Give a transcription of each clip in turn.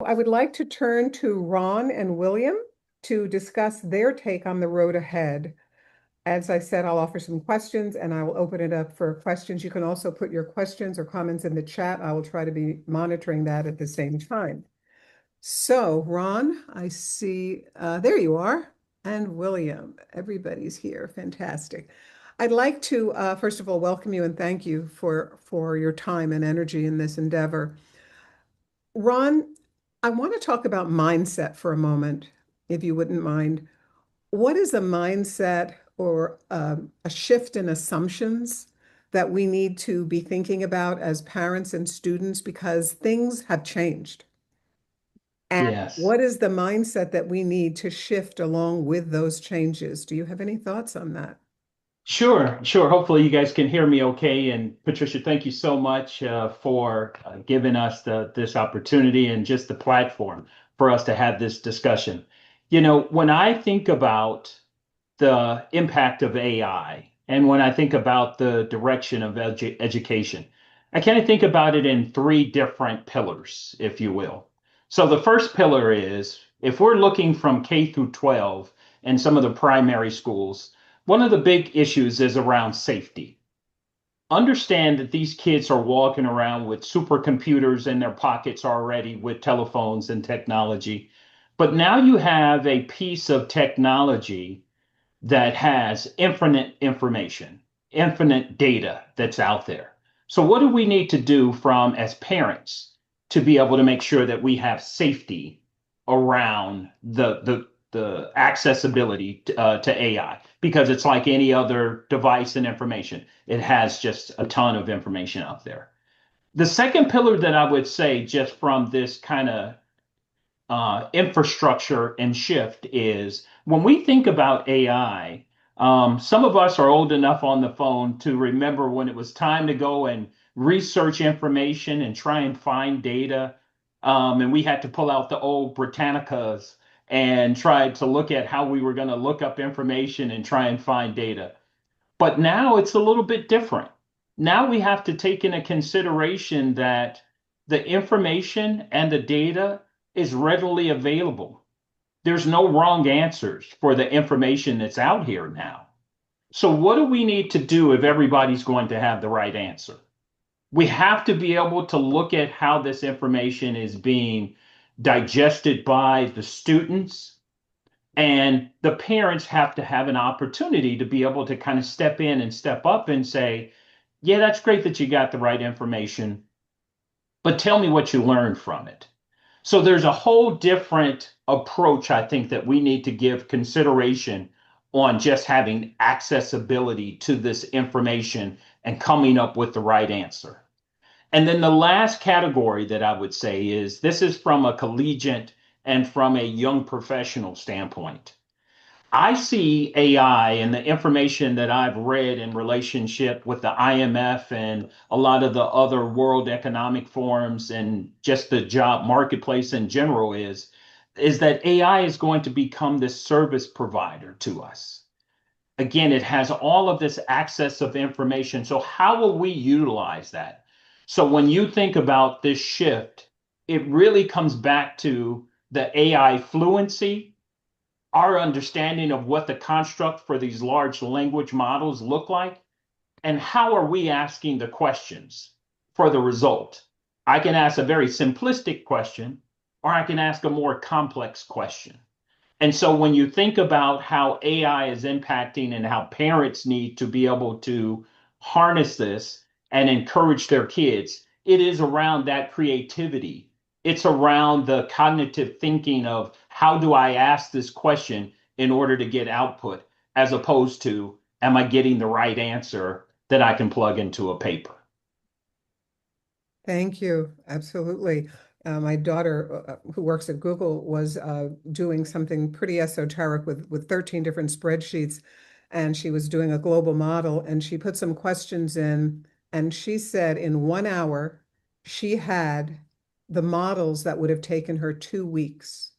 I would like to turn to Ron and William to discuss their take on the road ahead. As I said, I'll offer some questions and I will open it up for questions. You can also put your questions or comments in the chat. I will try to be monitoring that at the same time. So, Ron, I see, there you are. And William, everybody's here. Fantastic. I'd like to, first of all, welcome you and thank you for your time and energy in this endeavor. Ron, I want to talk about mindset for a moment, if you wouldn't mind. What is a mindset or a shift in assumptions that we need to be thinking about as parents and students because things have changed? And Yes. what is the mindset that we need to shift along with those changes? Do you have any thoughts on that? Sure, sure. Hopefully you guys can hear me okay. And Patricia, thank you so much for giving us this opportunity and just the platform for us to have this discussion. When I think about the impact of AI and when I think about the direction of education, I kind of think about it in three different pillars, if you will. So the first pillar is if we're looking from K through 12 in some of the primary schools, one of the big issues is around safety. Understand that these kids are walking around with supercomputers in their pockets already with telephones and technology. But now you have a piece of technology that has infinite information, infinite data that's out there. So, what do we need to do from as parents to be able to make sure that we have safety around the accessibility to AI? Because it's like any other device and information, it has just a ton of information out there. The second pillar that I would say, just from this kind of infrastructure and shift is when we think about AI, some of us are old enough on the phone to remember when it was time to go and research information and try and find data. And we had to pull out the old Britannicas and try to look at how we were going to look up information and try and find data. But now it's a little bit different. Now we have to take into consideration that the information and the data is readily available. There's no wrong answers for the information that's out here now. So, what do we need to do if everybody's going to have the right answer? We have to be able to look at how this information is being digested by the students, and the parents have to have an opportunity to be able to kind of step in and step up and say, yeah, that's great that you got the right information, but tell me what you learned from it. So there's a whole different approach, I think, that we need to give consideration on just having accessibility to this information and coming up with the right answer. And then the last category that I would say is this is from a collegiate and from a young professional standpoint. I see AI and the information that I've read in relationship with the IMF and a lot of the other world economic forums and just the job marketplace in general is that AI is going to become this service provider to us. Again, it has all of this access of information. So how will we utilize that? So when you think about this shift, it really comes back to the AI fluency, our understanding of what the construct for these large language models look like, and how are we asking the questions for the result. I can ask a very simplistic question, or I can ask a more complex question. And so when you think about how AI is impacting and how parents need to be able to harness this and encourage their kids, it is around that creativity. It's around the cognitive thinking of how do I ask this question in order to get output, as opposed to am I getting the right answer that I can plug into a paper? Thank you. Absolutely. My daughter, who works at Google, was doing something pretty esoteric with 13 different spreadsheets, and she was doing a global model, and she put some questions in, and she said in 1 hour, she had the models that would have taken her 2 weeks.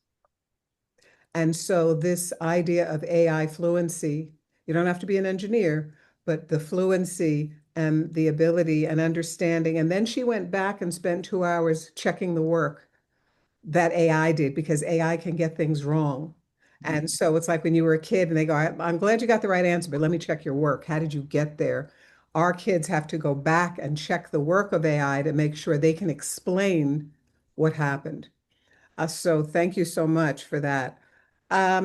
And so this idea of AI fluency, you don't have to be an engineer, but the fluency and the ability and understanding. And then she went back and spent 2 hours checking the work. that AI did because AI can get things wrong. And so it's like when you were a kid and they go, I'm glad you got the right answer, but let me check your work. How did you get there? Our kids have to go back and check the work of AI to make sure they can explain what happened. So thank you so much for that.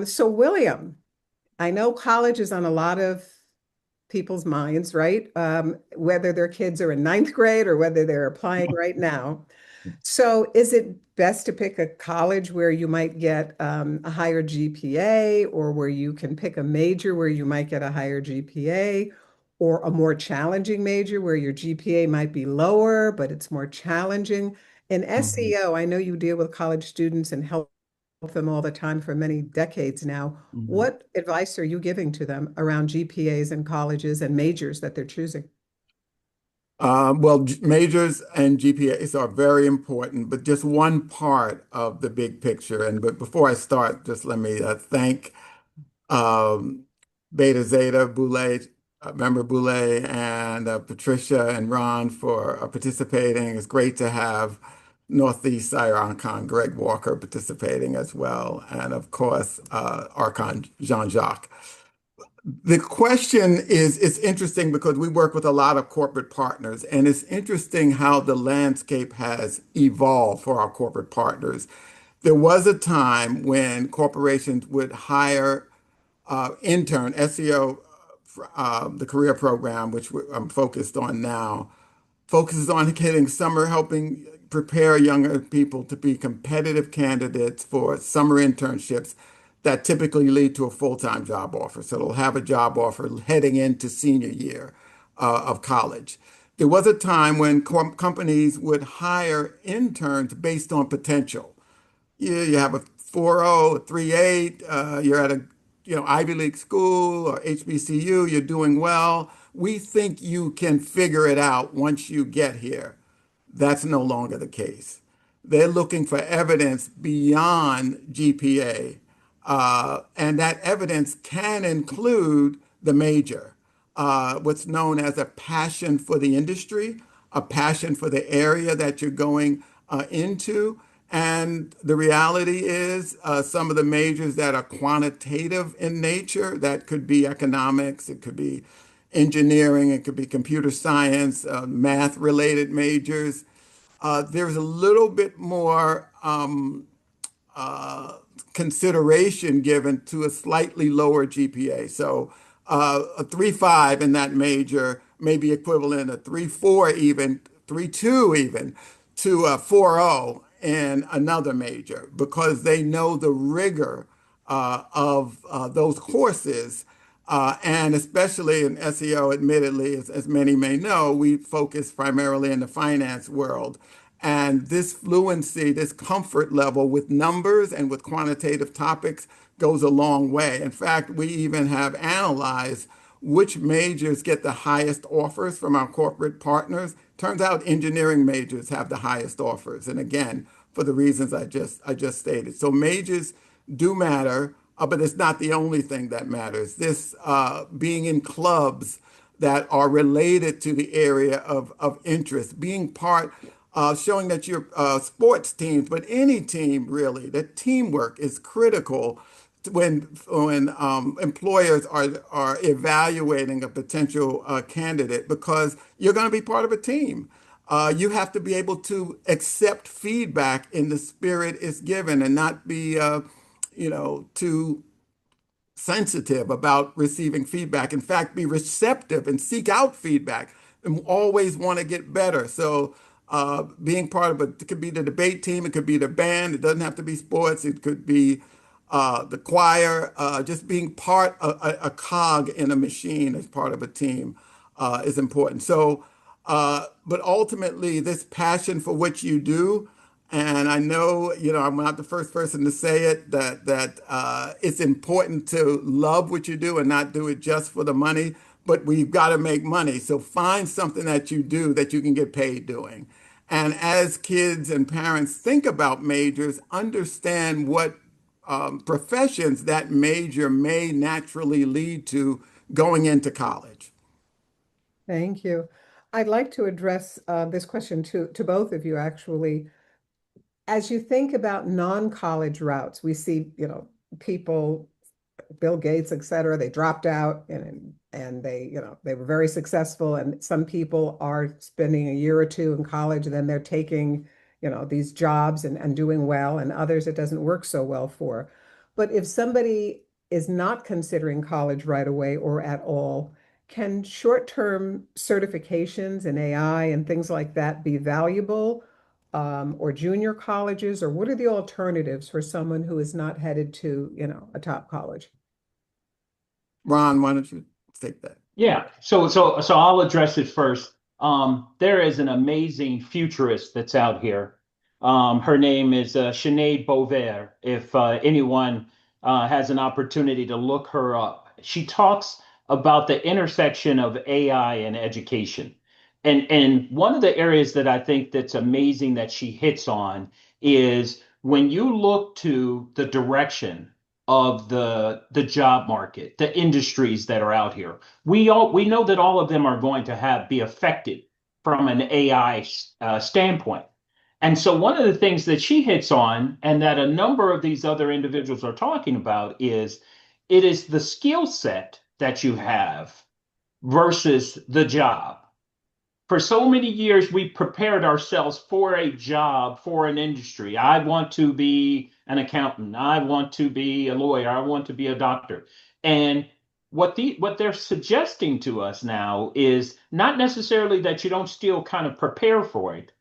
So William, I know college is on a lot of people's minds, right? Whether their kids are in ninth grade or whether they're applying right now. So is it best to pick a college where you might get a higher GPA or where you can pick a major where you might get a higher GPA or a more challenging major where your GPA might be lower, but it's more challenging? In Mhm. SEO, I know you deal with college students and help them all the time for many decades now. Mhm. What advice are you giving to them around GPAs and colleges and majors that they're choosing? Majors and GPAs are very important, but just one part of the big picture. But before I start, just let me thank um, Beta Zeta Boulay, member Boulay, and Patricia and Ron for participating. It's great to have Northeast Sire Archon Greg Walker participating as well, and of course Archon Jean-Jacques. The question is, it's interesting because we work with a lot of corporate partners, and it's interesting how the landscape has evolved for our corporate partners. There was a time when corporations would hire SEO, the career program, which I'm focused on now, focuses on getting summer, helping prepare younger people to be competitive candidates for summer internships that typically lead to a full-time job offer. So they'll have a job offer heading into senior year of college. There was a time when companies would hire interns based on potential. You have a 4.0, a 3.8, you're at a Ivy League school or HBCU, you're doing well. We think you can figure it out once you get here. That's no longer the case. They're looking for evidence beyond GPA, and that evidence can include the major, what's known as a passion for the industry, a passion for the area that you're going into. And the reality is, some of the majors that are quantitative in nature, that could be economics, it could be engineering, it could be computer science, math related majors. There's a little bit more uh, consideration given to a slightly lower GPA. So a 3.5 in that major may be equivalent to 3.4 even, 3.2 even to a 4.0 in another major because they know the rigor of those courses. And especially in SEO, admittedly, as many may know, we focus primarily in the finance world. And this fluency, this comfort level with numbers and with quantitative topics goes a long way. In fact, we even have analyzed which majors get the highest offers from our corporate partners. Turns out engineering majors have the highest offers. And again, for the reasons I just stated. So majors do matter, but it's not the only thing that matters. This being in clubs that are related to the area of interest, being part, showing that you're sports teams, but any team really, that teamwork is critical when employers are evaluating a potential candidate because you're going to be part of a team. You have to be able to accept feedback in the spirit it's given and not be, too sensitive about receiving feedback. In fact, be receptive and seek out feedback and always want to get better. So, being part of it could be the debate team, it could be the band, it doesn't have to be sports, it could be the choir, just being part of a cog in a machine as part of a team is important. So, but ultimately, this passion for what you do, and I know, I'm not the first person to say it, that it's important to love what you do and not do it just for the money, but we've got to make money. So find something that you do that you can get paid doing. And as kids and parents think about majors, understand what professions that major may naturally lead to going into college. Thank you. I'd like to address this question to both of you, actually. as you think about non-college routes, we see, people, Bill Gates, et cetera, they dropped out and they, they were very successful. And some people are spending a year or two in college, and then they're taking, these jobs and doing well, and others it doesn't work so well for. But if somebody is not considering college right away or at all, can short-term certifications in AI and things like that be valuable? Or junior colleges, or what are the alternatives for someone who is not headed to, a top college? Ron, why don't you take that? Yeah. So I'll address it first. There is an amazing futurist that's out here. Her name is Sinead Beauvoir. If anyone has an opportunity to look her up, she talks about the intersection of AI and education. And one of the areas that I think that's amazing that she hits on is when you look to the direction of the job market, the industries that are out here, we know that all of them are going to be affected from an AI standpoint. And so one of the things that she hits on, and that a number of these other individuals are talking about, is it is the skill set that you have versus the job. For so many years, we prepared ourselves for a job, for an industry. I want to be an accountant. I want to be a lawyer. I want to be a doctor. And what they're suggesting to us now is not necessarily that you don't still kind of prepare for it,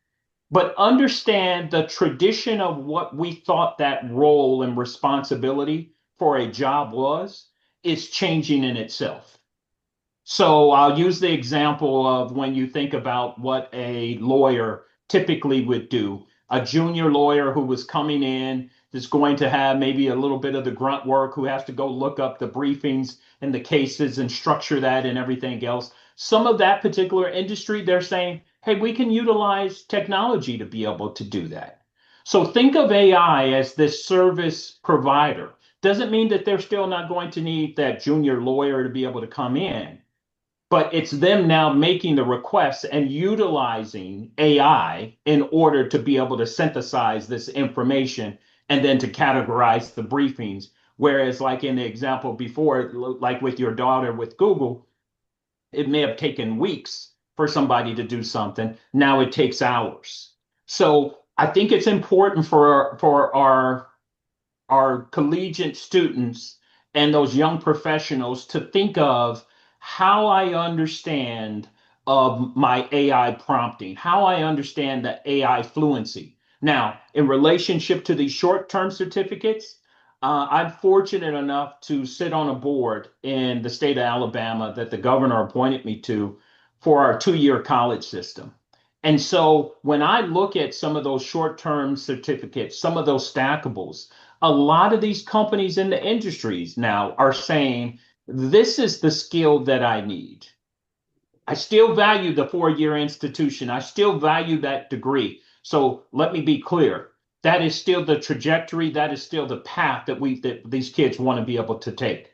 but understand the tradition of what we thought that role and responsibility for a job was is changing in itself. So I'll use the example of when you think about what a lawyer typically would do. A junior lawyer who was coming in is going to have maybe a little bit of the grunt work, who has to go look up the briefings and the cases and structure that and everything else. Some of that particular industry, they're saying, hey, we can utilize technology to be able to do that. So think of AI as this service provider. Doesn't mean that they're still not going to need that junior lawyer to be able to come in, but it's them now making the requests and utilizing AI in order to be able to synthesize this information and then to categorize the briefings. Whereas, like in the example before, like with your daughter with Google, it may have taken weeks for somebody to do something. Now it takes hours. So I think it's important for our collegiate students and those young professionals to think of how I understand of my AI prompting, how I understand the AI fluency. Now, in relationship to these short-term certificates, I'm fortunate enough to sit on a board in the state of Alabama that the governor appointed me to for our two-year college system. And so when I look at some of those short-term certificates, some of those stackables, a lot of these companies in the industries now are saying, this is the skill that I need. I still value the 4-year institution. I still value that degree. So let me be clear. That is still the trajectory. That is still the path that these kids want to be able to take.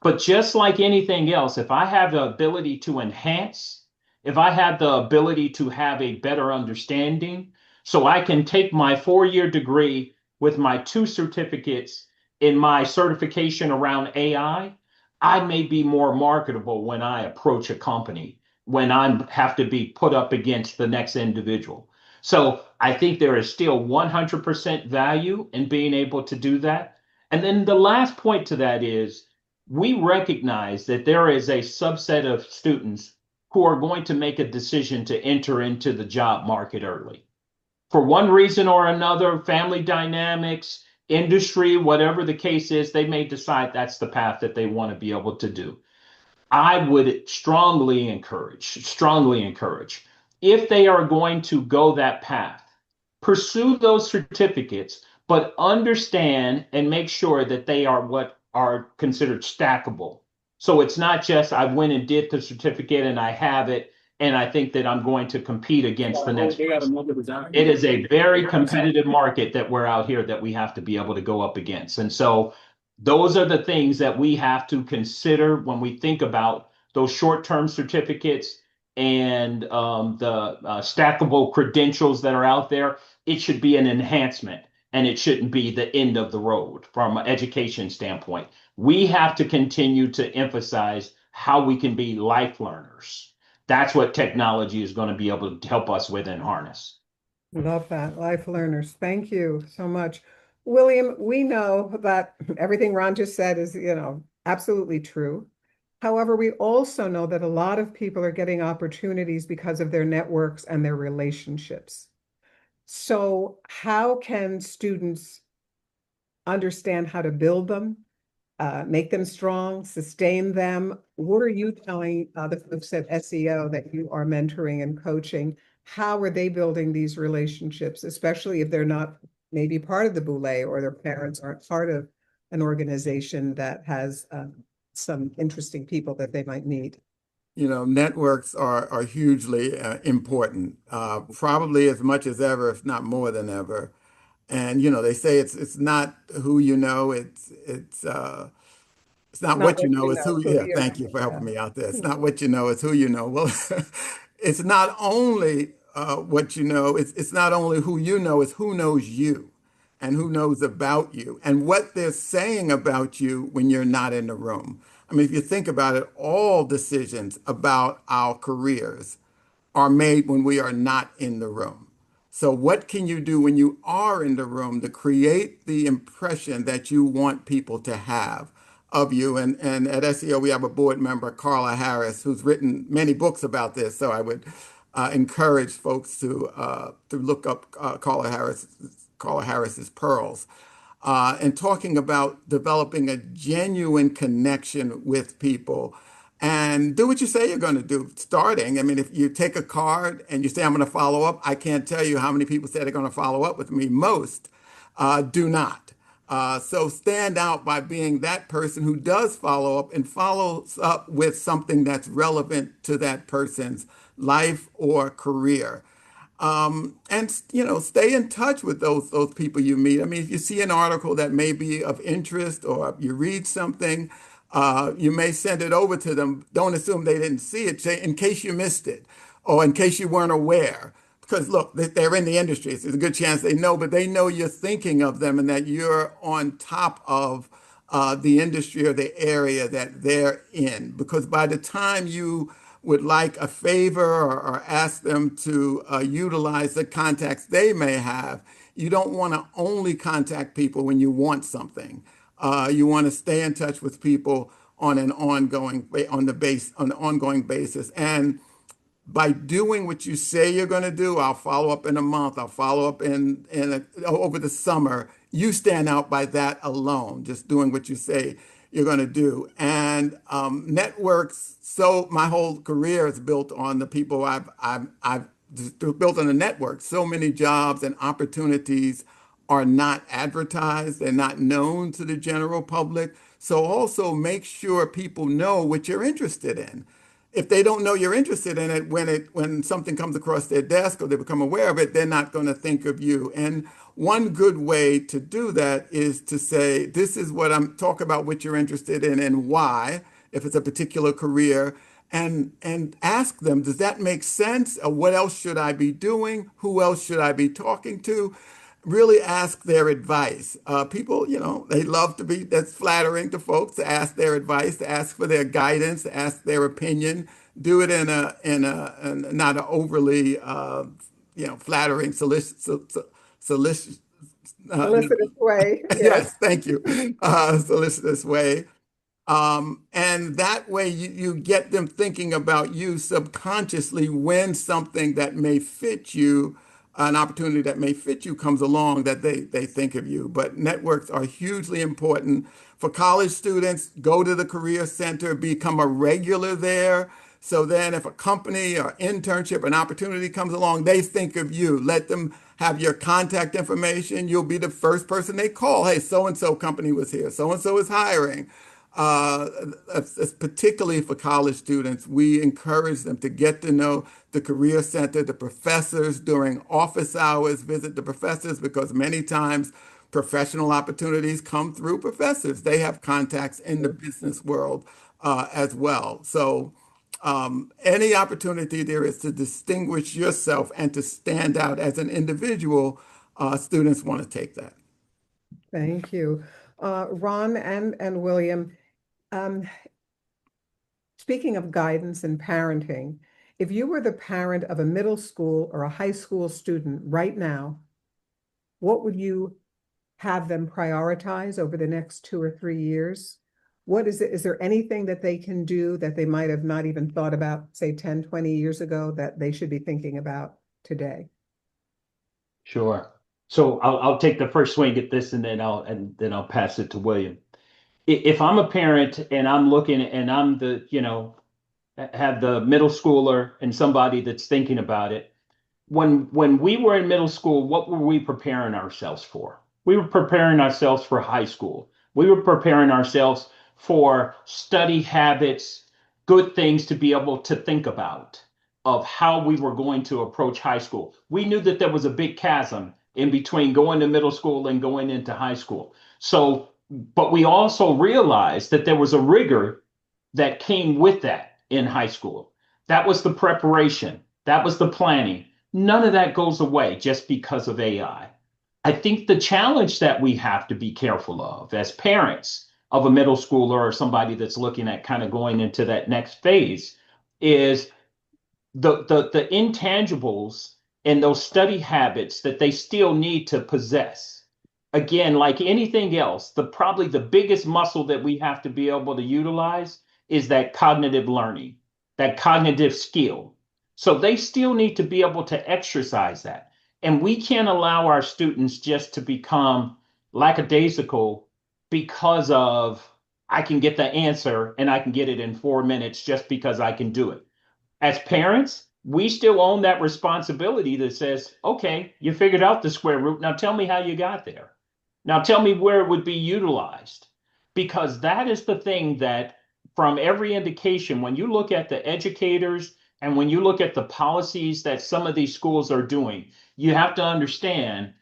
But just like anything else, if I have the ability to enhance, if I have the ability to have a better understanding, so I can take my 4-year degree with my 2 certificates in my certification around I may be more marketable when I approach a company, when I have to be put up against the next individual. So I think there is still 100% value in being able to do that. And then the last point to that is we recognize that there is a subset of students who are going to make a decision to enter into the job market early. For one reason or another, family dynamics, industry, whatever the case is, they may decide that's the path that they want to be able to do. I would strongly encourage, if they are going to go that path, pursue those certificates, but understand and make sure that they are what are considered stackable. So it's not just I went and did the certificate and I have it, and I think that I'm going to compete against the next person. It is a very competitive market that we're out here that we have to be able to go up against. And so those are the things that we have to consider when we think about those short-term certificates and the stackable credentials that are out there. it should be an enhancement and it shouldn't be the end of the road from an education standpoint. We have to continue to emphasize how we can be life learners. That's what technology is going to be able to help us with and harness. Love that. Life learners. Thank you so much. William, we know that everything Ron just said is, absolutely true. However, we also know that a lot of people are getting opportunities because of their networks and their relationships. So, how can students understand how to build them, make them strong, sustain them? What are you telling the folks at SEO that you are mentoring and coaching? How are they building these relationships, especially if they're not maybe part of the Boulé or their parents aren't part of an organization that has some interesting people that they might meet? Networks are hugely important, probably as much as ever, if not more than ever. And they say it's not who you know, it's not Not what you what know, you it's know, who, who yeah, you thank know. you for Yeah. helping me out there. It's not what you know, it's who you know. Well, it's not only what you know, it's not only who you know, it's who knows you and who knows about you and what they're saying about you when you're not in the room. I mean, if you think about it, all decisions about our careers are made when we are not in the room. So, what can you do when you are in the room to create the impression that you want people to have of you? And at SEO, we have a board member, Carla Harris, who's written many books about this. So, I would encourage folks to look up Carla Harris's Pearls and talking about developing a genuine connection with people and do what you say you're going to do. Starting, I mean, if you take a card and you say, I'm going to follow up, I can't tell you how many people say they're going to follow up with me. Most do not. So stand out by being that person who does follow up and follows up with something that's relevant to that person's life or career. And stay in touch with those people you meet. I mean, if you see an article that may be of interest or you read something, you may send it over to them. Don't assume they didn't see it. Say, in case you missed it, or in case you weren't aware. Because look, they're in the industry. So there's a good chance they know, but they know you're thinking of them and that you're on top of the industry or the area that they're in. Because by the time you would like a favor or ask them to utilize the contacts they may have, you don't want to only contact people when you want something. You want to stay in touch with people on an ongoing basis. And by doing what you say you're going to do, I'll follow up in a month, I'll follow up over the summer. You stand out by that alone, just doing what you say you're going to do. And networks. So my whole career is built on the people I've built on the network. So many jobs and opportunities are not advertised, they're not known to the general public. So also make sure people know what you're interested in. If they don't know you're interested in it when something comes across their desk or they become aware of it, they're not going to think of you. And one good way to do that is to say, this is what I'm talk about what you're interested in and why, if it's a particular career, and ask them, does that make sense? Or what else should I be doing? Who else should I be talking to? Really ask their advice. People, they love to be, that's flattering to folks to ask their advice, to ask for their guidance, to ask their opinion. Do it in not an overly, flattering, solicitous, uh, Solicitous way. Yes. yes, thank you, solicitous way. And that way you get them thinking about you subconsciously when something that may fit you, an opportunity that may fit you comes along, that they think of you. But networks are hugely important for college students. Go to the Career Center, become a regular there. So then if a company or internship, an opportunity comes along, they think of you. Let them have your contact information. You'll be the first person they call. Hey, so-and-so company was here. So-and-so is hiring. Uh, Particularly for college students, we encourage them to get to know the Career Center, the professors during office hours, visit the professors because many times professional opportunities come through professors. They have contacts in the business world as well. So any opportunity there is to distinguish yourself and to stand out as an individual, students want to take that. Thank you. Ron and William, um, speaking of guidance and parenting, if you were the parent of a middle school or a high school student right now, what would you have them prioritize over the next 2 or 3 years? What is it? Is there anything that they can do that they might have not even thought about, say 10, 20 years ago that they should be thinking about today? Sure. So I'll take the first swing at this and then I'll pass it to William. If I'm a parent and I'm looking and I'm the, have the middle schooler and somebody that's thinking about it, when we were in middle school, what were we preparing ourselves for? We were preparing ourselves for high school. We were preparing ourselves for study habits, good things to be able to think about of how we were going to approach high school. We knew that there was a big chasm in between going to middle school and going into high school. So, but we also realized that there was a rigor that came with that in high school. That was the preparation. That was the planning. None of that goes away just because of AI. I think the challenge that we have to be careful of as parents of a middle schooler or somebody that's looking at kind of going into that next phase is the intangibles and those study habits that they still need to possess. Again, like anything else, the probably the biggest muscle that we have to be able to utilize is that cognitive learning, that cognitive skill. So they still need to be able to exercise that. And we can't allow our students just to become lackadaisical because of I can get the answer and I can get it in 4 minutes just because I can do it. As parents, we still own that responsibility that says, okay, you figured out the square root. Now tell me how you got there. Now tell me where it would be utilized. Because that is the thing that, from every indication, when you look at the educators and when you look at the policies that some of these schools are doing, you have to understand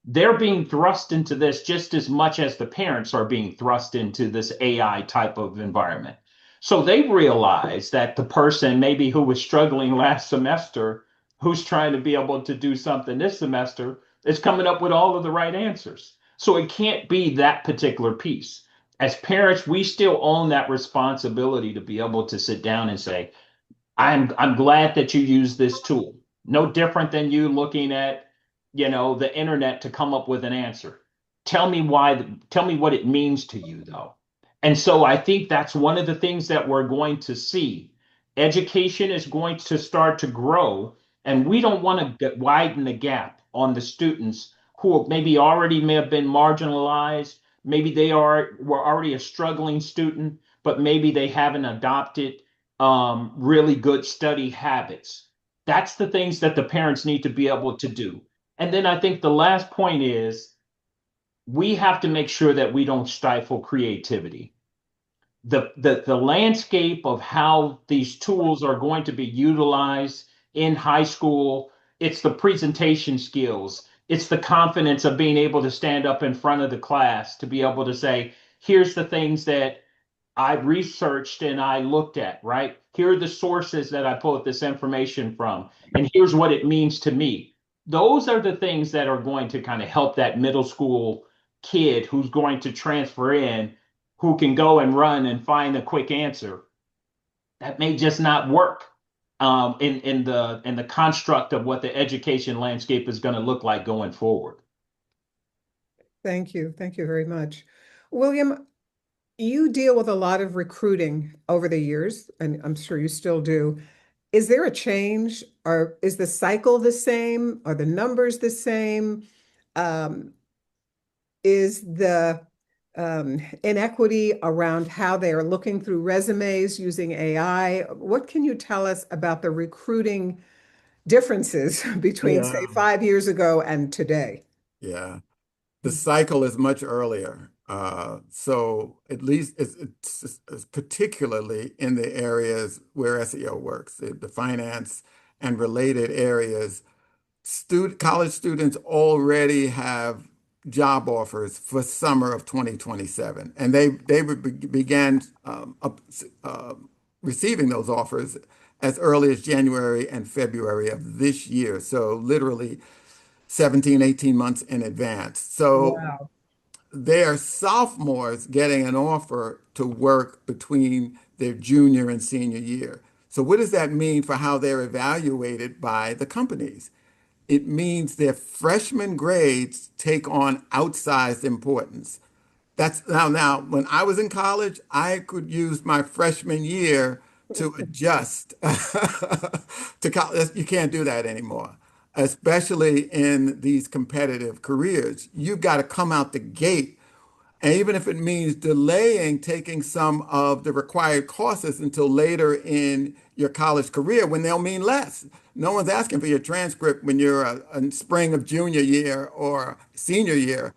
they're being thrust into this just as much as the parents are being thrust into this AI type of environment. So they realize that the person maybe who was struggling last semester, who's trying to be able to do something this semester, is coming up with all of the right answers. So it can't be that particular piece. As parents, we still own that responsibility to be able to sit down and say, I'm glad that you use this tool. No different than you looking at, the internet to come up with an answer. Tell me why, tell me what it means to you though. And so I think that's one of the things that we're going to see. Education is going to start to grow, and we don't want to widen the gap on the students who maybe already may have been marginalized. Maybe they were already a struggling student, but maybe they haven't adopted really good study habits. That's the things that the parents need to be able to do. And then I think the last point is we have to make sure that we don't stifle creativity. The landscape of how these tools are going to be utilized in high school, it's the presentation skills, it's the confidence of being able to stand up in front of the class to be able to say, here's the things that I researched and I looked at, right? Here are the sources that I pulled this information from, and here's what it means to me. Those are the things that are going to kind of help that middle school kid who's going to transfer in, who can go and run and find a quick answer. That may just not work in the construct of what the education landscape is going to look like going forward. Thank you. Thank you very much. William, you deal with a lot of recruiting over the years, and I'm sure you still do. Is there a change, or is the cycle the same? Are the numbers the same? Um, is the inequity around how they are looking through resumes using AI? What can you tell us about the recruiting differences between, say, Yeah, 5 years ago and today? yeah. The cycle is much earlier. So at least it's particularly in the areas where SEO works, the finance and related areas. College students already have job offers for summer of 2027, and began receiving those offers as early as January and February of this year. So literally 17, 18 months in advance. So Wow. they're sophomores getting an offer to work between their junior and senior year. So what does that mean for how they're evaluated by the companies? It means their freshman grades take on outsized importance. That's now when I was in college, I could use my freshman year to adjust to college. You can't do that anymore, especially in these competitive careers. You've got to come out the gate, and even if it means delaying taking some of the required courses until later in your college career when they'll mean less. No one's asking for your transcript when you're a spring of junior year or senior year.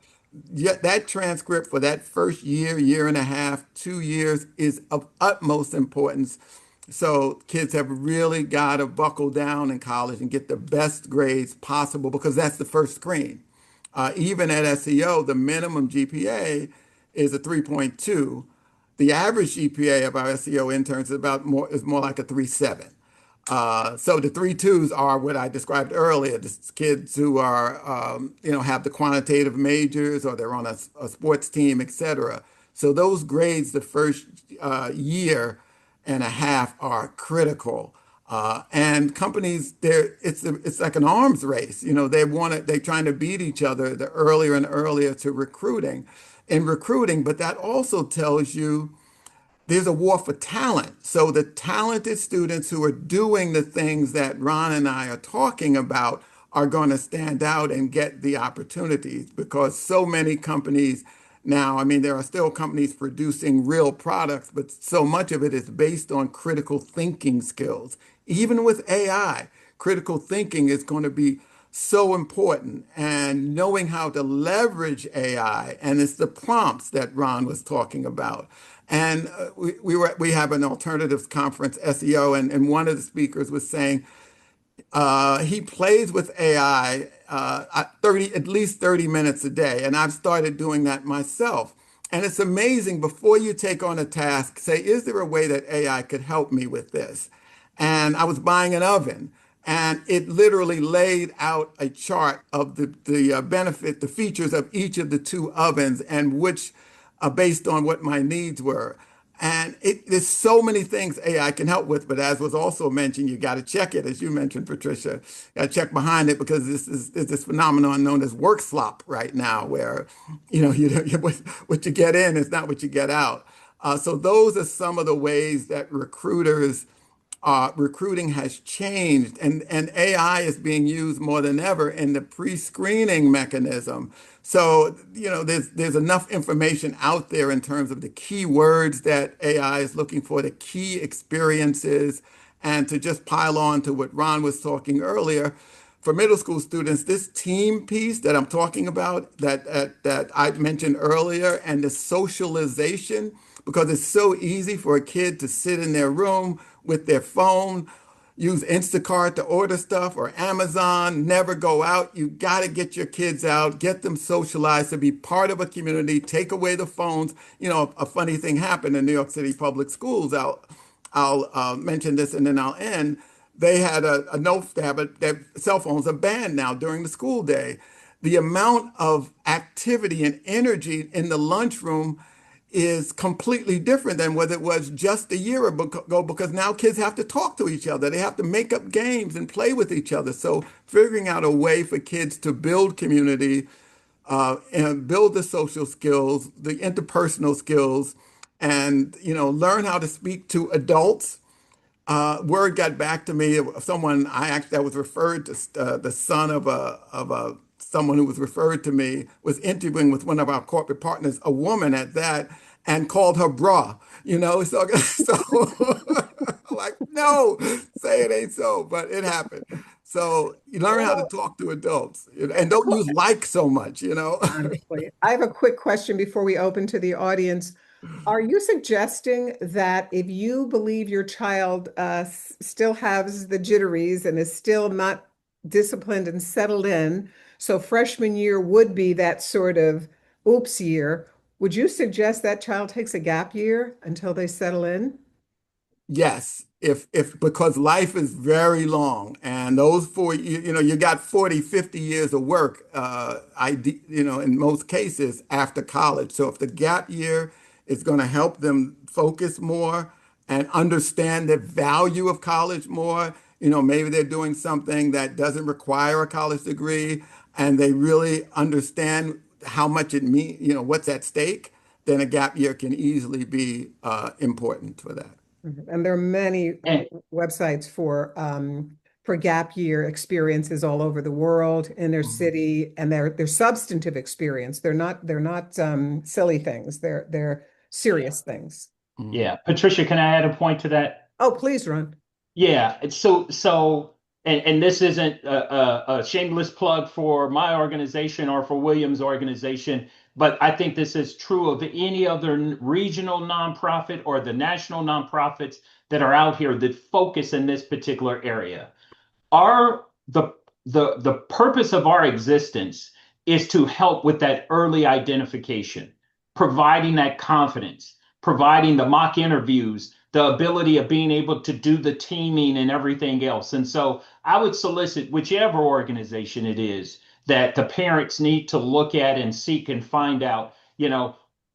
Yet that transcript for that first year, year and a half, 2 years is of utmost importance. So kids have really got to buckle down in college and get the best grades possible because that's the first screen. Even at SEO, the minimum GPA is a 3.2. The average GPA of our SEO interns is more like a 3.7. So the 3.2s are what I described earlier, the kids who are, have the quantitative majors or they're on a sports team, et cetera. So those grades the first year and a half are critical. And companies, it's like an arms race. They're trying to beat each other the earlier and earlier to recruiting. But that also tells you there's a war for talent. So the talented students who are doing the things that Ron and I are talking about are going to stand out and get the opportunities because so many companies now, I mean, there are still companies producing real products, but so much of it is based on critical thinking skills. Even with AI, critical thinking is going to be so important and knowing how to leverage AI. And it's the prompts that Ron was talking about. And we have an alternatives conference, SEO, and one of the speakers was saying he plays with AI at least 30 minutes a day, and I've started doing that myself. And it's amazing. Before you take on a task, say, is there a way that AI could help me with this? And I was buying an oven, and it literally laid out a chart of the features of each of the two ovens, and which, based on what my needs were. And there's so many things AI can help with, but as was also mentioned, you got to check it, as you mentioned, Patricia. Got to check behind it because there's this phenomenon known as work slop right now, where what you get in is not what you get out. So those are some of the ways that recruiting has changed, and AI is being used more than ever in the pre-screening mechanism. So, there's enough information out there in terms of the key words that AI is looking for, the key experiences, and to just pile on to what Ron was talking earlier. For middle school students, this team piece that I'm talking about, that I mentioned earlier, and the socialization, because it's so easy for a kid to sit in their room with their phone, use Instacart to order stuff or Amazon, never go out. You got to get your kids out, get them socialized to be part of a community, take away the phones. A funny thing happened in New York City public schools. I'll mention this and then I'll end. They had a note to have it. Their cell phones are banned now during the school day. The amount of activity and energy in the lunchroom is completely different than what it was just a year ago because now kids have to talk to each other. They have to make up games and play with each other. So figuring out a way for kids to build community and build the social skills, the interpersonal skills, and learn how to speak to adults. Word got back to me of someone that was referred to, the son of a someone who was referred to me was interviewing with one of our corporate partners, a woman at that, and called her bra. So like, no, say it ain't so, but it happened. So you learn how to Well, talk to adults I and have a don't que- use like so much. honestly, I have a quick question before we open to the audience. Are you suggesting that if you believe your child still has the jitteries and is still not disciplined and settled in, so freshman year would be that sort of oops year, would you suggest that child takes a gap year until they settle in? Yes, if because life is very long and those you got 40, 50 years of work, in most cases after college. So if the gap year is going to help them focus more and understand the value of college more, maybe they're doing something that doesn't require a college degree and they really understand how much it means, what's at stake, then a gap year can easily be important for that. And there are many And websites for gap year experiences all over the world in their Mhm. city, and they're substantive experience. They're not silly things. They're serious things. Mhm. yeah, Patricia, can I add a point to that? Oh, please, Ron. Yeah, and this isn't a shameless plug for my organization or for Williams' organization, but I think this is true of any other regional nonprofit or the national nonprofits that are out here that focus in this particular area. Our the purpose of our existence is to help with that early identification, providing that confidence, providing the mock interviews, the ability of being able to do the teaming and everything else. And so I would solicit whichever organization it is that the parents need to look at and seek and find out,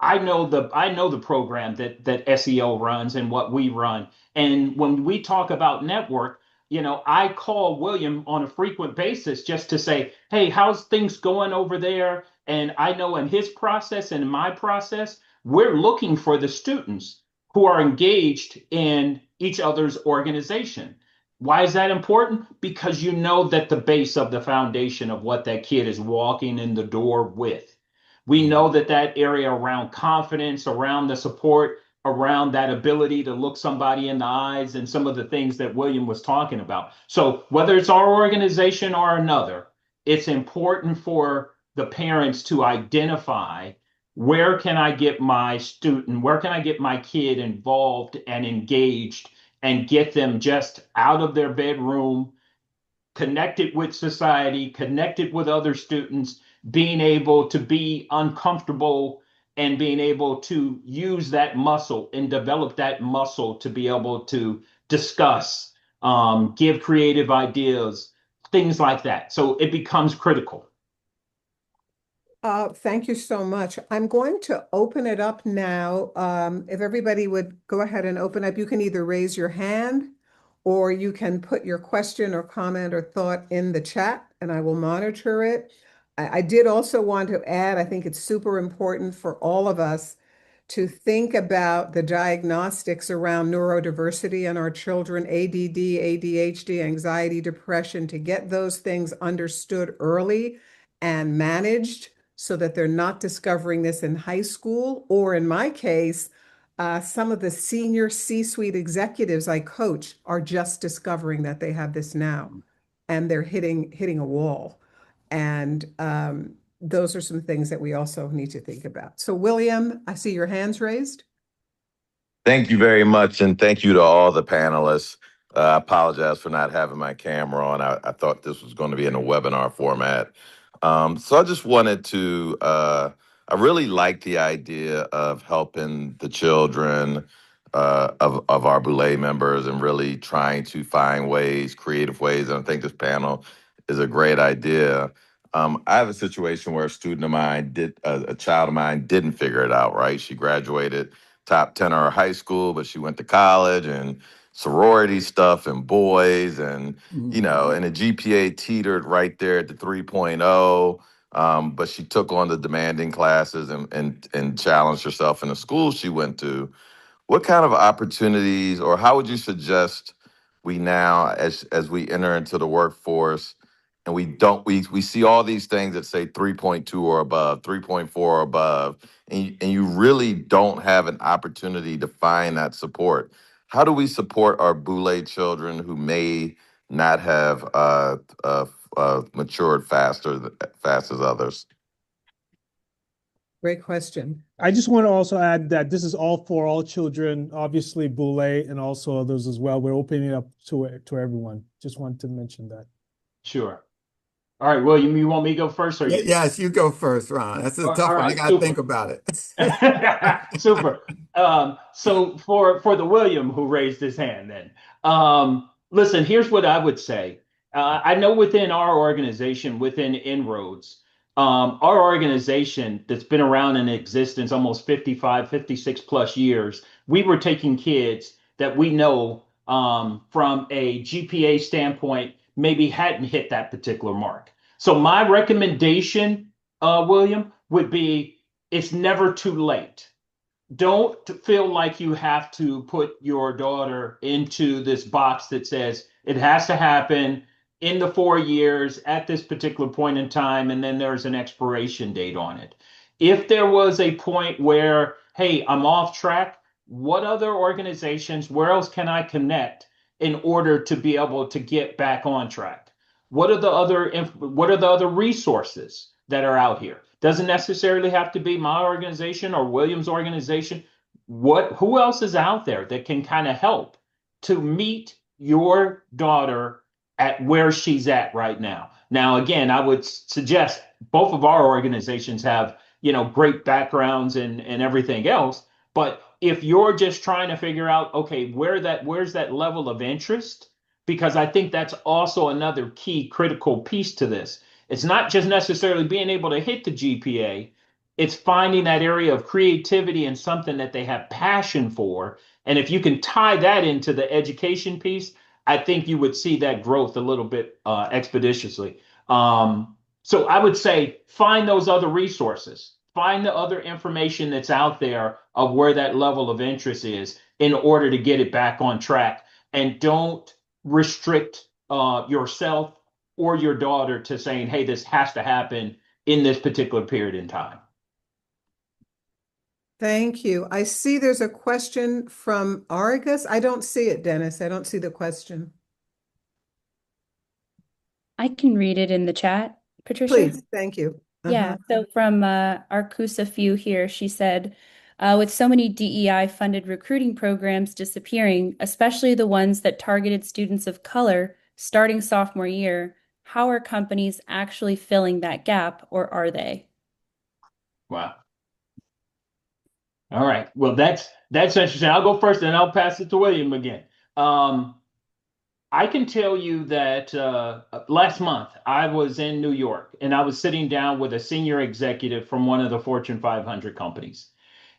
I know the program that SEO runs and what we run. And when we talk about network, I call William on a frequent basis just to say, hey, how's things going over there? And I know in his process and in my process, we're looking for the students who are engaged in each other's organization. Why is that important? Because you know that the base of the foundation of what that kid is walking in the door with. We know Mhm. that that area around confidence, around the support, around that ability to look somebody in the eyes and some of the things that William was talking about. So whether it's our organization or another, it's important for the parents to identify where can I get my student, where can I get my kid involved and engaged and get them just out of their bedroom, connected with society, connected with other students, being able to be uncomfortable and being able to use that muscle and develop that muscle to be able to discuss, give creative ideas, things like that. So it becomes critical. Thank you so much. I'm going to open it up now. If everybody would go ahead and open up, you can either raise your hand or you can put your question or comment or thought in the chat and I will monitor it. I did also want to add, I think it's super important for all of us to think about the diagnostics around neurodiversity in our children, ADD, ADHD, anxiety, depression, to get those things understood early and managed so that they're not discovering this in high school, or in my case, some of the senior C-suite executives I coach are just discovering that they have this now, and they're hitting a wall. And those are some things that we also need to think about. So, William, I see your hands raised. Thank you very much, and thank you to all the panelists. I apologize for not having my camera on. I thought this was going to be in a webinar format. So I just wanted to, I really like the idea of helping the children of our Boulé members and really trying to find ways, creative ways. And I think this panel is a great idea. I have a situation where a student of mine a child of mine didn't figure it out, right? She graduated top 10 of her high school, but she went to college and sorority stuff and boys and, Mhm. and the GPA teetered right there at the 3.0. But she took on the demanding classes and challenged herself in the school she went to. What kind of opportunities, or how would you suggest we now, as we enter into the workforce, and we see all these things that say 3.2 or above, 3.4 or above, and you really don't have an opportunity to find that support. How do we support our Boulé children who may not have matured fast as others? Great question. I just want to also add that this is all for all children, obviously Boulé and also others as well. We're opening it up to everyone. Just wanted to mention that. Sure. All right, William, you want me to go first or you? Yes, you go first, Ron. That's a All tough one. I right, got to think super. about it. Super. So for the William who raised his hand, then listen. Here's what I would say. I know within our organization, within Inroads, our organization that's been around in existence almost 55, 56 plus years, we were taking kids that we know from a GPA standpoint maybe hadn't hit that particular mark. So my recommendation, William, would be it's never too late. Don't feel like you have to put your daughter into this box that says it has to happen in the 4 years at this particular point in time, and then there's an expiration date on it. If there was a point where, hey, I'm off track, what other organizations, where else can I connect in order to be able to get back on track? What are the other resources that are out here? Doesn't necessarily have to be my organization or Williams' organization. Who else is out there that can kind of help to meet your daughter at where she's at right now? Now, again, I would suggest both of our organizations have, great backgrounds and everything else. But if you're just trying to figure out, okay, where's that level of interest? Because I think that's also another key critical piece to this. It's not just necessarily being able to hit the GPA, it's finding that area of creativity and something that they have passion for. And if you can tie that into the education piece, I think you would see that growth a little bit expeditiously. So I would say find those other resources, find the other information that's out there of where that level of interest is in order to get it back on track. And don't restrict yourself or your daughter to saying, hey, this has to happen in this particular period in time. Thank you. I see there's a question from Argus. I don't see it, Dennis. I don't see the question. I can read it in the chat, Patricia. Please, thank you. Yeah, so from Arcusa Few here, she said, with so many DEI funded recruiting programs disappearing, especially the ones that targeted students of color starting sophomore year, how are companies actually filling that gap, or are they? Wow. All right. Well, that's interesting. I'll go first, and I'll pass it to William again. I can tell you that last month I was in New York, and I was sitting down with a senior executive from one of the Fortune 500 companies.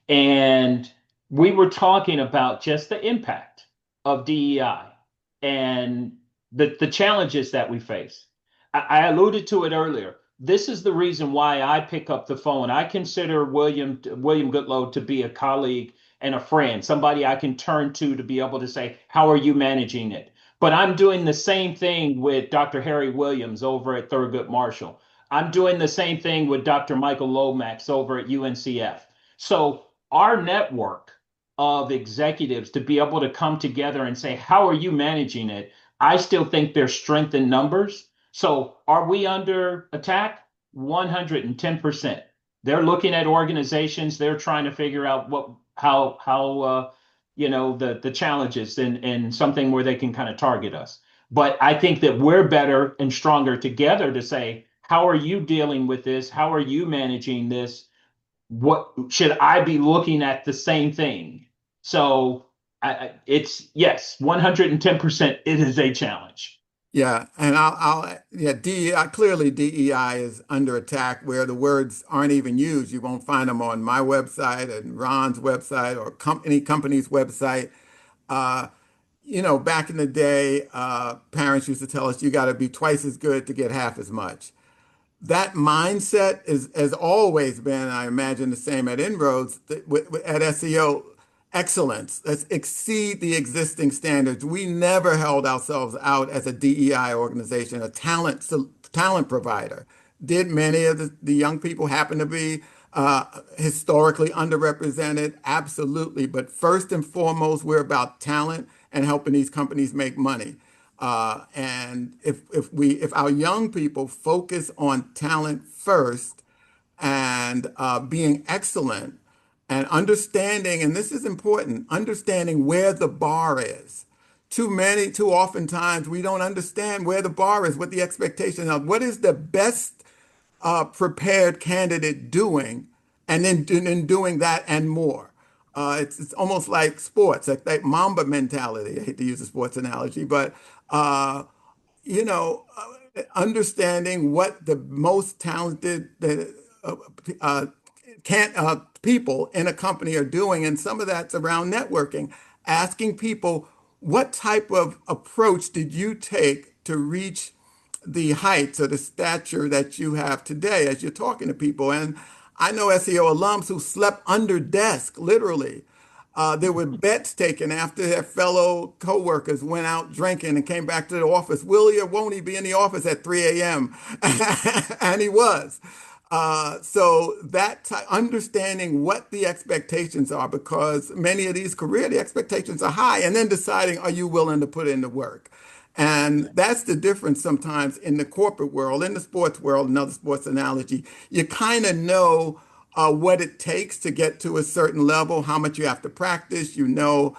And we were talking about just the impact of DEI and the challenges that we face. I alluded to it earlier. This is the reason why I pick up the phone. I consider William Goodloe to be a colleague and a friend, somebody I can turn to be able to say, how are you managing it? But I'm doing the same thing with Dr. Harry Williams over at Thurgood Marshall. I'm doing the same thing with Dr. Michael Lomax over at UNCF. So our network of executives to be able to come together and say, how are you managing it? I still think there's strength in numbers. So are we under attack? 110%. They're looking at organizations. They're trying to figure out how the challenges and something where they can kind of target us. But I think that we're better and stronger together to say, how are you dealing with this? How are you managing this? What should I be looking at the same thing? So it's yes, 110%. It is a challenge. Yeah, and yeah, DEI, clearly DEI is under attack where the words aren't even used. You won't find them on my website and Ron's website or any company's website. Uh, back in the day, parents used to tell us you got to be twice as good to get half as much. That mindset has always been, I imagine, the same at Inroads, at SEO excellence. Let's exceed the existing standards. We never held ourselves out as a DEI organization, a talent provider. Did many of the young people happen to be historically underrepresented? Absolutely. But first and foremost, we're about talent and helping these companies make money. And if our young people focus on talent first and being excellent and understanding, and this is important, understanding where the bar is too oftentimes we don't understand where the bar is, what the expectation of, what is the best prepared candidate doing, and then doing that and more. It's almost like sports, like that Mamba mentality. I hate to use a sports analogy, but uh, you know, understanding what the most talented uh, uh, people in a company are doing, and some of that's around networking. Asking people, what type of approach did you take to reach the heights or the stature that you have today as you're talking to people? And I know SEO alums who slept under desk, literally. There were bets taken after their fellow coworkers went out drinking and came back to the office. Will he or won't he be in the office at 3 a.m.? And he was. So that understanding what the expectations are, because many of these career, the expectations are high, and then deciding, are you willing to put in the work? And that's the difference sometimes in the corporate world, in the sports world, another sports analogy. You kind of know what it takes to get to a certain level, how much you have to practice, how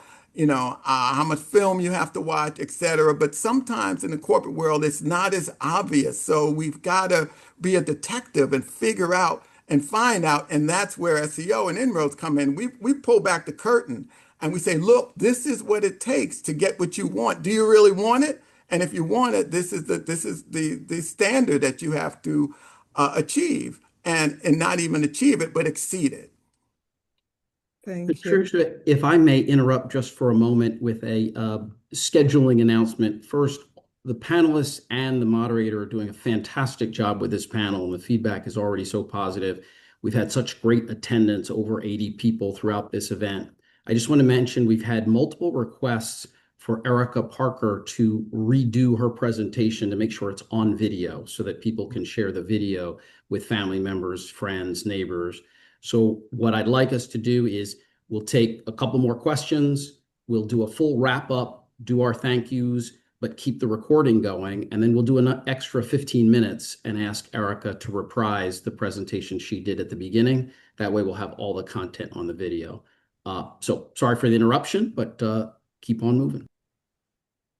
much film you have to watch, et cetera. But sometimes in the corporate world, it's not as obvious. So we've got to be a detective and figure out and find out. And that's where SEO and inroads come in. We pull back the curtain and we say, look, this is what it takes to get what you want. Do you really want it? And if you want it, this is the standard that you have to achieve, and not even achieve it, but exceed it. Thank you. Patricia, if I may interrupt just for a moment with a scheduling announcement. First, the panelists and the moderator are doing a fantastic job with this panel, and the feedback is already so positive. We've had such great attendance, over 80 people throughout this event. I just want to mention we've had multiple requests for Erica Parker to redo her presentation to make sure it's on video so that people can share the video with family members, friends, neighbors. So what I'd like us to do is we'll take a couple more questions. We'll do a full wrap up, do our thank yous, but keep the recording going. And then we'll do an extra 15 minutes and ask Erica to reprise the presentation she did at the beginning. That way we'll have all the content on the video. So sorry for the interruption, but keep on moving.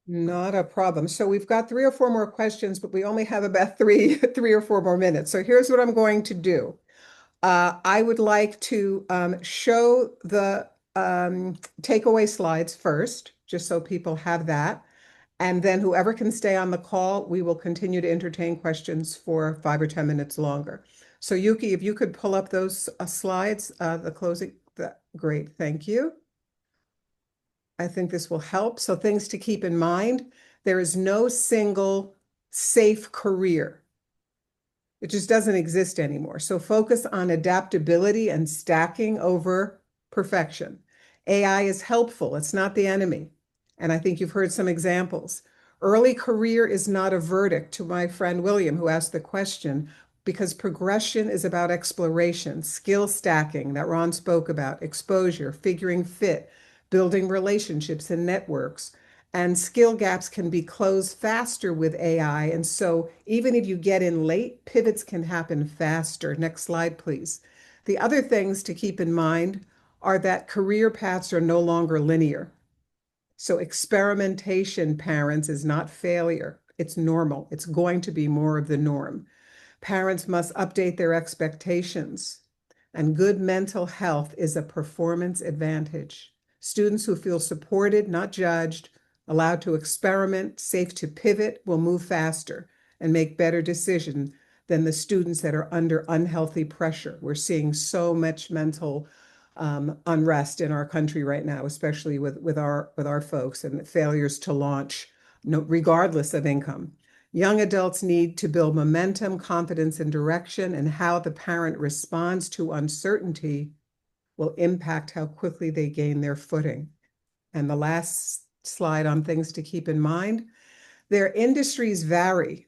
Not a problem. So we've got 3 or 4 more questions, but we only have about three or 4 more minutes. So here's what I'm going to do. I would like to show the takeaway slides first, just so people have that. And then whoever can stay on the call, we will continue to entertain questions for 5 or 10 minutes longer. So Yuki, if you could pull up those slides, the closing, great, thank you. I think this will help. So things to keep in mind, there is no single safe career. It just doesn't exist anymore. So focus on adaptability and stacking over perfection. AI is helpful. It's not the enemy. And I think you've heard some examples. Early career is not a verdict, to my friend William, who asked the question, because progression is about exploration, skill stacking that Ron spoke about, exposure, figuring fit, building relationships and networks. And skill gaps can be closed faster with AI. And so even if you get in late, pivots can happen faster. Next slide, please. The other things to keep in mind are that career paths are no longer linear. So experimentation, parents, is not failure. It's normal. It's going to be more of the norm. Parents must update their expectations. And good mental health is a performance advantage. Students who feel supported, not judged, allowed to experiment, safe to pivot, will move faster and make better decisions than the students that are under unhealthy pressure. We're seeing so much mental unrest in our country right now, especially with our folks, and failures to launch, regardless of income. Young adults need to build momentum, confidence, and direction, and how the parent responds to uncertainty will impact how quickly they gain their footing. And the last slide on things to keep in mind, their industries vary.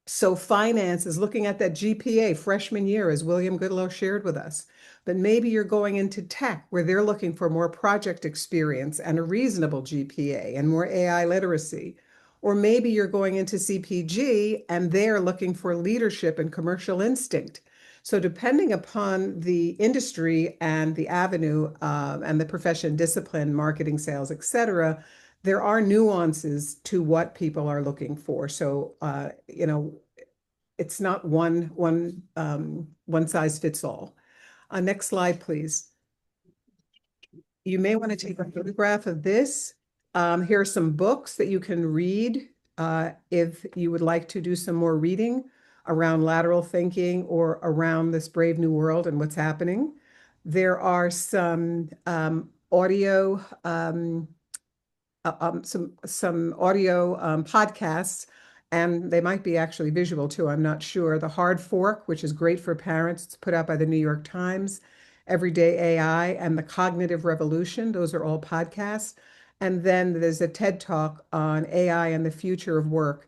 So finance is looking at that GPA freshman year, as William Goodlow shared with us. But maybe you're going into tech where they're looking for more project experience and a reasonable GPA and more AI literacy. Or maybe you're going into CPG and they're looking for leadership and commercial instinct. So depending upon the industry and the avenue and the profession, discipline, marketing, sales, et cetera, there are nuances to what people are looking for. So, it's not one size fits all. Next slide, please. You may want to take a photograph of this. Here are some books that you can read if you would like to do some more reading around lateral thinking or around this brave new world and what's happening. There are some audio podcasts, and they might be actually visual too. I'm not sure. The Hard Fork, which is great for parents, it's put out by the New York Times. Everyday AI and the Cognitive Revolution. Those are all podcasts. And then there's a TED Talk on AI and the future of work.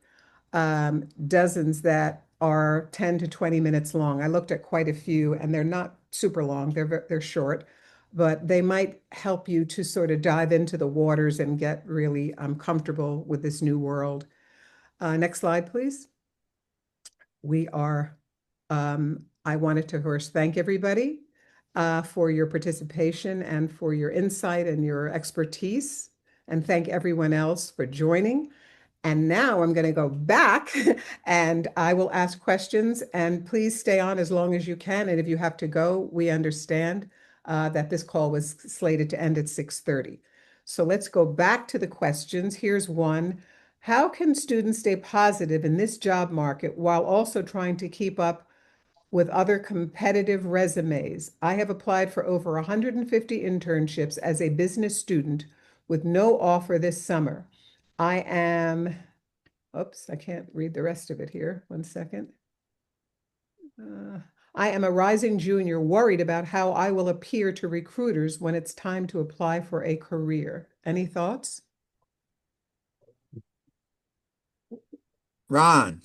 Dozens that are 10 to 20 minutes long. I looked at quite a few, and they're not super long. They're short, but they might help you to sort of dive into the waters and get really comfortable with this new world. Next slide, please. I wanted to first thank everybody for your participation and for your insight and your expertise, and thank everyone else for joining. And now I'm going to go back and I will ask questions, and please stay on as long as you can. And if you have to go, we understand that this call was slated to end at 6:30. So let's go back to the questions. Here's one. How can students stay positive in this job market while also trying to keep up with other competitive resumes? I have applied for over 150 internships as a business student with no offer this summer. Oops, I can't read the rest of it here. One second. I am a rising junior worried about how I will appear to recruiters when it's time to apply for a career. Any thoughts? Ron.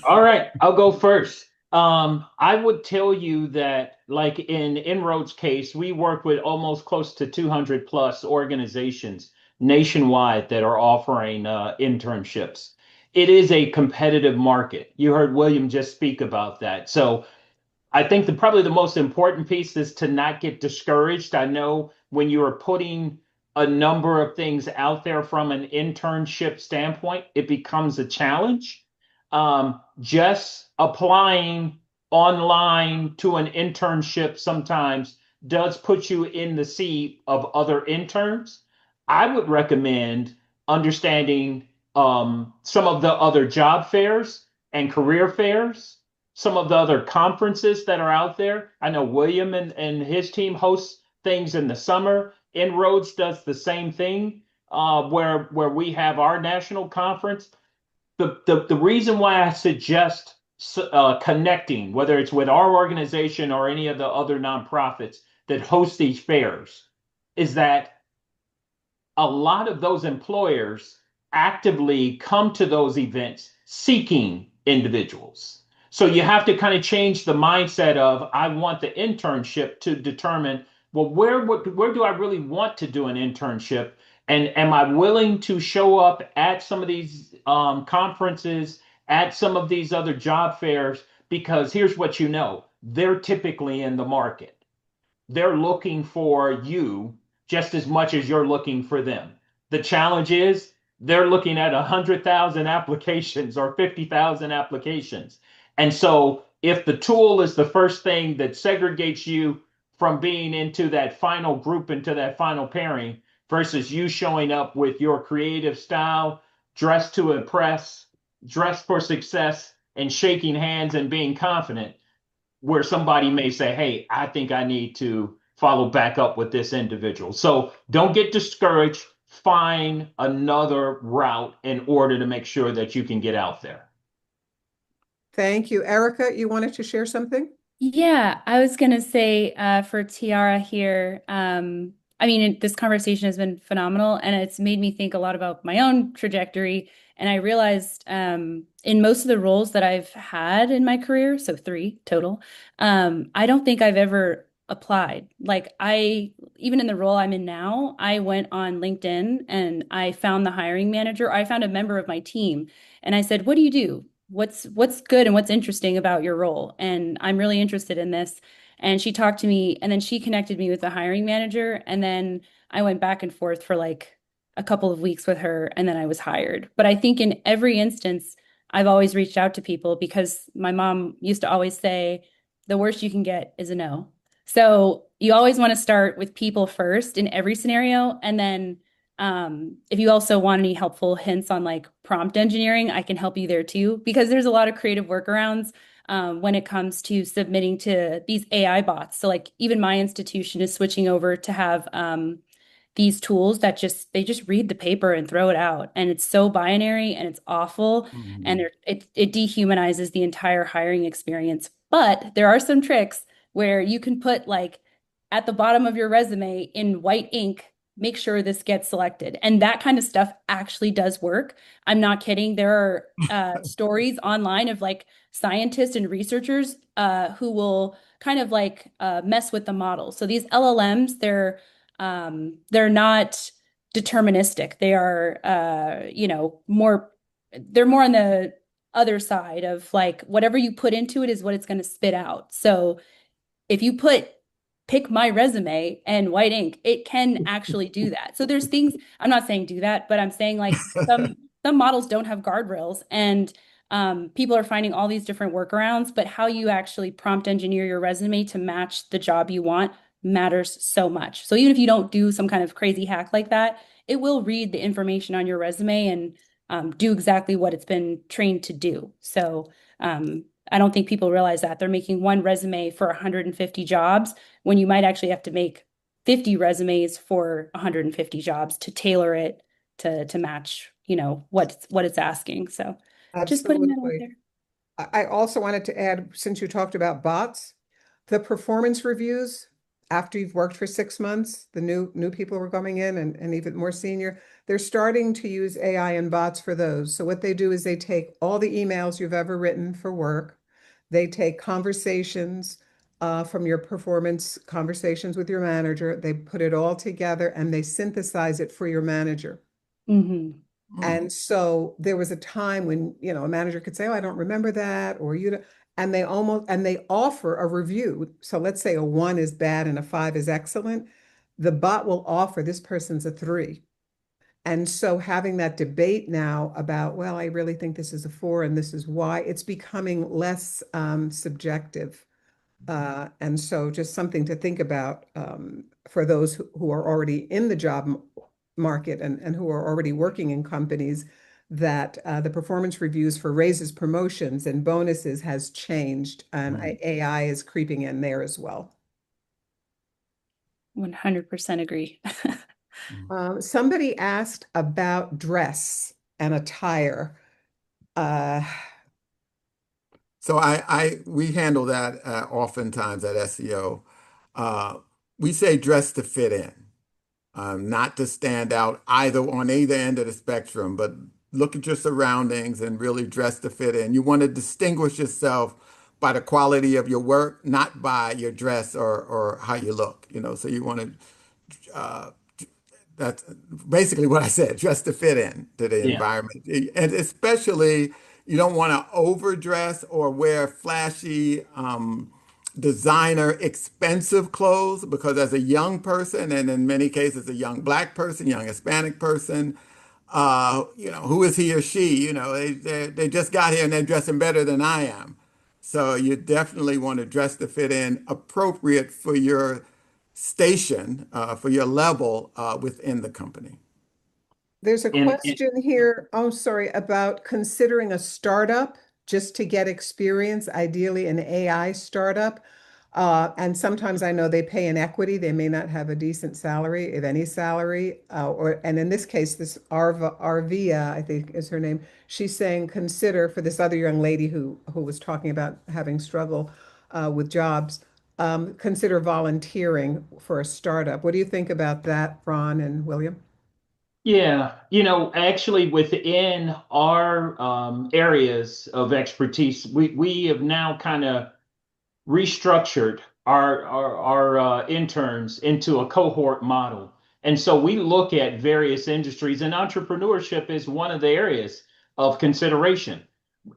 All right, I'll go first. I would tell you that, like in Inroad's case, we work with almost close to 200 plus organizations nationwide that are offering internships. It is a competitive market. You heard William just speak about that. So I think probably the most important piece is to not get discouraged. I know when you are putting a number of things out there from an internship standpoint, it becomes a challenge. Just applying online to an internship sometimes does put you in the seat of other interns. I would recommend understanding some of the other job fairs and career fairs, some of the other conferences that are out there. I know William and his team hosts things in the summer. Inroads does the same thing, where we have our national conference. The reason why I suggest connecting, whether it's with our organization or any of the other nonprofits that host these fairs, is that a lot of those employers actively come to those events seeking individuals. So you have to kind of change the mindset of I want the internship to determine, well, where do I really want to do an internship? And am I willing to show up at some of these conferences, at some of these other job fairs? Because here's what you know, they're typically in the market. They're looking for you just as much as you're looking for them. The challenge is they're looking at 100,000 applications or 50,000 applications. And so if the tool is the first thing that segregates you from being into that final group, into that final pairing, versus you showing up with your creative style, dressed to impress, dressed for success, and shaking hands and being confident, where somebody may say, hey, I think I need to follow back up with this individual. So don't get discouraged. Find another route in order to make sure that you can get out there. Thank you. Erica, you wanted to share something? Yeah, I was gonna say for Tiara here, I mean, this conversation has been phenomenal and it's made me think a lot about my own trajectory. And I realized in most of the roles that I've had in my career, so 3 total, I don't think I've ever applied. Like even in the role I'm in now, I went on LinkedIn and I found the hiring manager. I found a member of my team and I said, what do you do? What's good and what's interesting about your role? And I'm really interested in this. And she talked to me and then she connected me with the hiring manager. And then I went back and forth for like a couple of weeks with her, and then I was hired. But I think in every instance, I've always reached out to people because my mom used to always say, the worst you can get is a no. So you always want to start with people first in every scenario. And then if you also want any helpful hints on like prompt engineering, I can help you there too, because there's a lot of creative workarounds when it comes to submitting to these AI bots. So like even my institution is switching over to have these tools that they just read the paper and throw it out, and it's so binary and it's awful, and Mhm. it dehumanizes the entire hiring experience. But there are some tricks where you can put like at the bottom of your resume in white ink, make sure this gets selected, and that kind of stuff actually does work. I'm not kidding. There are stories online of like scientists and researchers who will kind of like mess with the model. So these LLMs, they're not deterministic. They are, they're more on the other side of like whatever you put into it is what it's going to spit out. So if you pick my resume and white ink, it can actually do that. So there's things, I'm not saying do that, but I'm saying like some models don't have guardrails, and people are finding all these different workarounds, but how you actually prompt engineer your resume to match the job you want matters so much. So even if you don't do some kind of crazy hack like that, it will read the information on your resume and do exactly what it's been trained to do. So I don't think people realize that they're making one resume for 150 jobs when you might actually have to make 50 resumes for 150 jobs to tailor it to match, what it's asking. So just putting that out Absolutely. there. I also wanted to add, since you talked about bots, the performance reviews after you've worked for 6 months, the new people who are coming in and even more senior, they're starting to use AI and bots for those. So what they do is they take all the emails you've ever written for work, they take conversations from your performance conversations with your manager, they put it all together and they synthesize it for your manager. Hmm. And so there was a time when, a manager could say, "Oh, I don't remember that," or you don't, and they offer a review. So let's say a 1 is bad and a 5 is excellent. The bot will offer this person's a 3. And so having that debate now about, well, I really think this is a 4 and this is why, it's becoming less subjective. And so just something to think about for those who are already in the job market and who are already working in companies, that the performance reviews for raises, promotions, and bonuses has changed, and Mhm. AI is creeping in there as well. 100% agree. Somebody asked about dress and attire. Uh, So we handle that oftentimes at SEO. Uh, we say dress to fit in, not to stand out either on either end of the spectrum, but look at your surroundings and really dress to fit in. You want to distinguish yourself by the quality of your work, not by your dress or how you look, So you want to that's basically what I said, just to fit in to the Yeah. environment. And especially, you don't want to overdress or wear flashy, designer, expensive clothes because as a young person, and in many cases, a young Black person, young Hispanic person, who is he or she? They just got here and they're dressing better than I am. So you definitely want to dress to fit in, appropriate for your station, for your level within the company. There's a And question here, oh, sorry, about considering a startup just to get experience, ideally an AI startup. And sometimes I know they pay in equity. They may not have a decent salary, if any salary. And in this case, this Arvia, I think is her name. She's saying consider for this other young lady who was talking about having struggle with jobs. Consider volunteering for a startup. What do you think about that, Ron and William? yeah, actually within our areas of expertise, we have now kind of restructured our interns into a cohort model. And so we look at various industries, and entrepreneurship is one of the areas of consideration.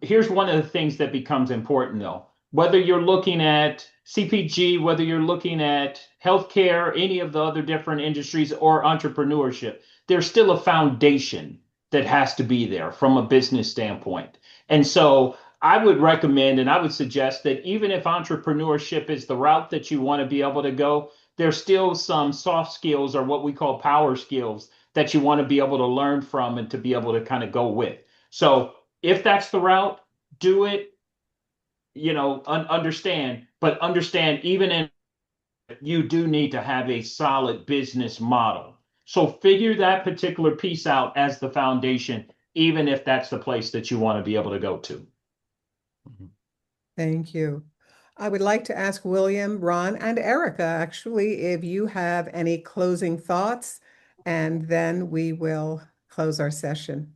Here's one of the things that becomes important though. Whether you're looking at CPG, whether you're looking at healthcare, any of the other different industries or entrepreneurship, there's still a foundation that has to be there from a business standpoint. And so I would recommend and I would suggest that even if entrepreneurship is the route that you want to be able to go, there's still some soft skills or what we call power skills that you want to be able to learn from and to be able to kind of go with. So if that's the route, do it, understand, but understand even in you do need to have a solid business model. So figure that particular piece out as the foundation, even if that's the place that you want to be able to go to. Thank you. I would like to ask William, Ron, and Erica, actually, if you have any closing thoughts, and then we will close our session.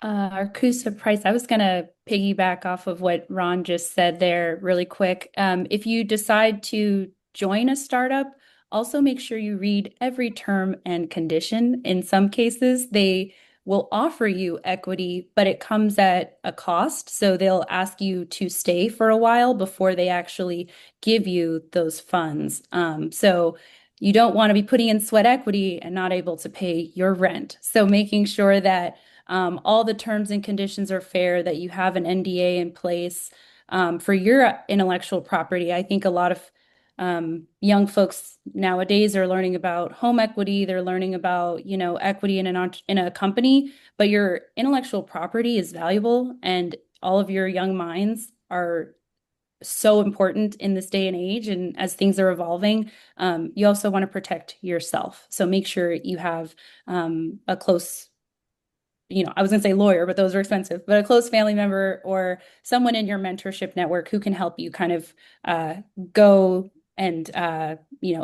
Arcusa Price, I was going to piggyback off of what Ron just said there really quick. If you decide to join a startup, also make sure you read every term and condition. In some cases, they will offer you equity, but it comes at a cost. So they'll ask you to stay for a while before they actually give you those funds. So you don't want to be putting in sweat equity and not able to pay your rent. So making sure that all the terms and conditions are fair, that you have an NDA in place for your intellectual property. I think a lot of young folks nowadays are learning about home equity. They're learning about, equity in a company, but your intellectual property is valuable, and all of your young minds are so important in this day and age. And as things are evolving, you also want to protect yourself. So make sure you have a close, I was going to say lawyer, but those are expensive, but a close family member or someone in your mentorship network who can help you kind of go and,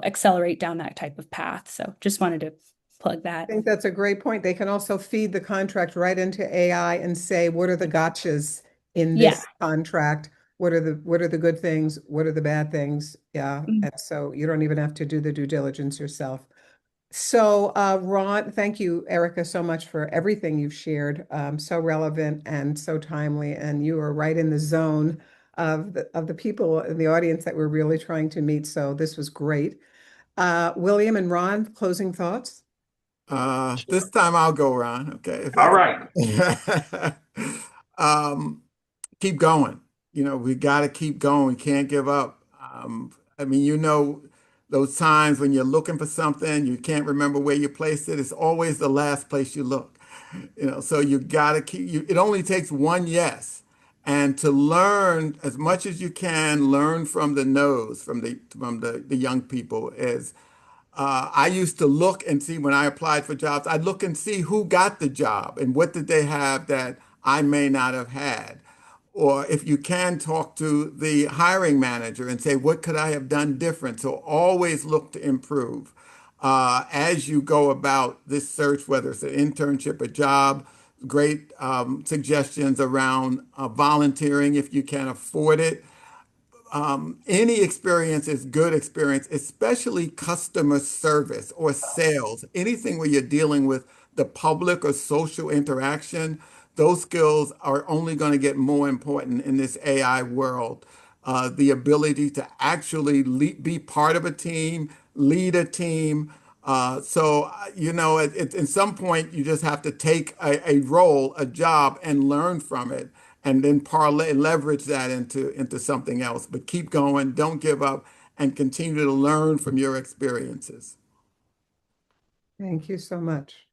accelerate down that type of path. So just wanted to plug I that. think that's a great point. They can also feed the contract right into AI and say, what are the gotchas in Yeah. this contract? What are the good things? What are the bad things? Yeah. Mm. And so you don't even have to do the due diligence yourself. So, Ron, thank you, Erica, so much for everything you've shared. So relevant and so timely, and you are right in the zone of the people in the audience that we're really trying to meet. So this was great. William and Ron, closing thoughts? This time I'll go, Ron. Okay. All right. Um, keep going. We got to keep going. We can't give up. I mean, those times when you're looking for something, you can't remember where you placed it. It's always the last place you look. So you got to it only takes one yes. And to learn as much as you can, learn from the no's, from the young people is I used to look and see when I applied for jobs, I'd look and see who got the job and what did they have that I may not have had. Or if you can talk to the hiring manager and say, what could I have done different? So always look to improve. As you go about this search, whether it's an internship, a job, great suggestions around volunteering if you can afford it. Any experience is good experience, especially customer service or sales. Anything where you're dealing with the public or social interaction, those skills are only going to get more important in this AI world. The ability to actually be part of a team, lead a team. At some point, you just have to take a role, a job, and learn from it and then parlay leverage that into something else. But keep going, don't give up, and continue to learn from your experiences. Thank you so much.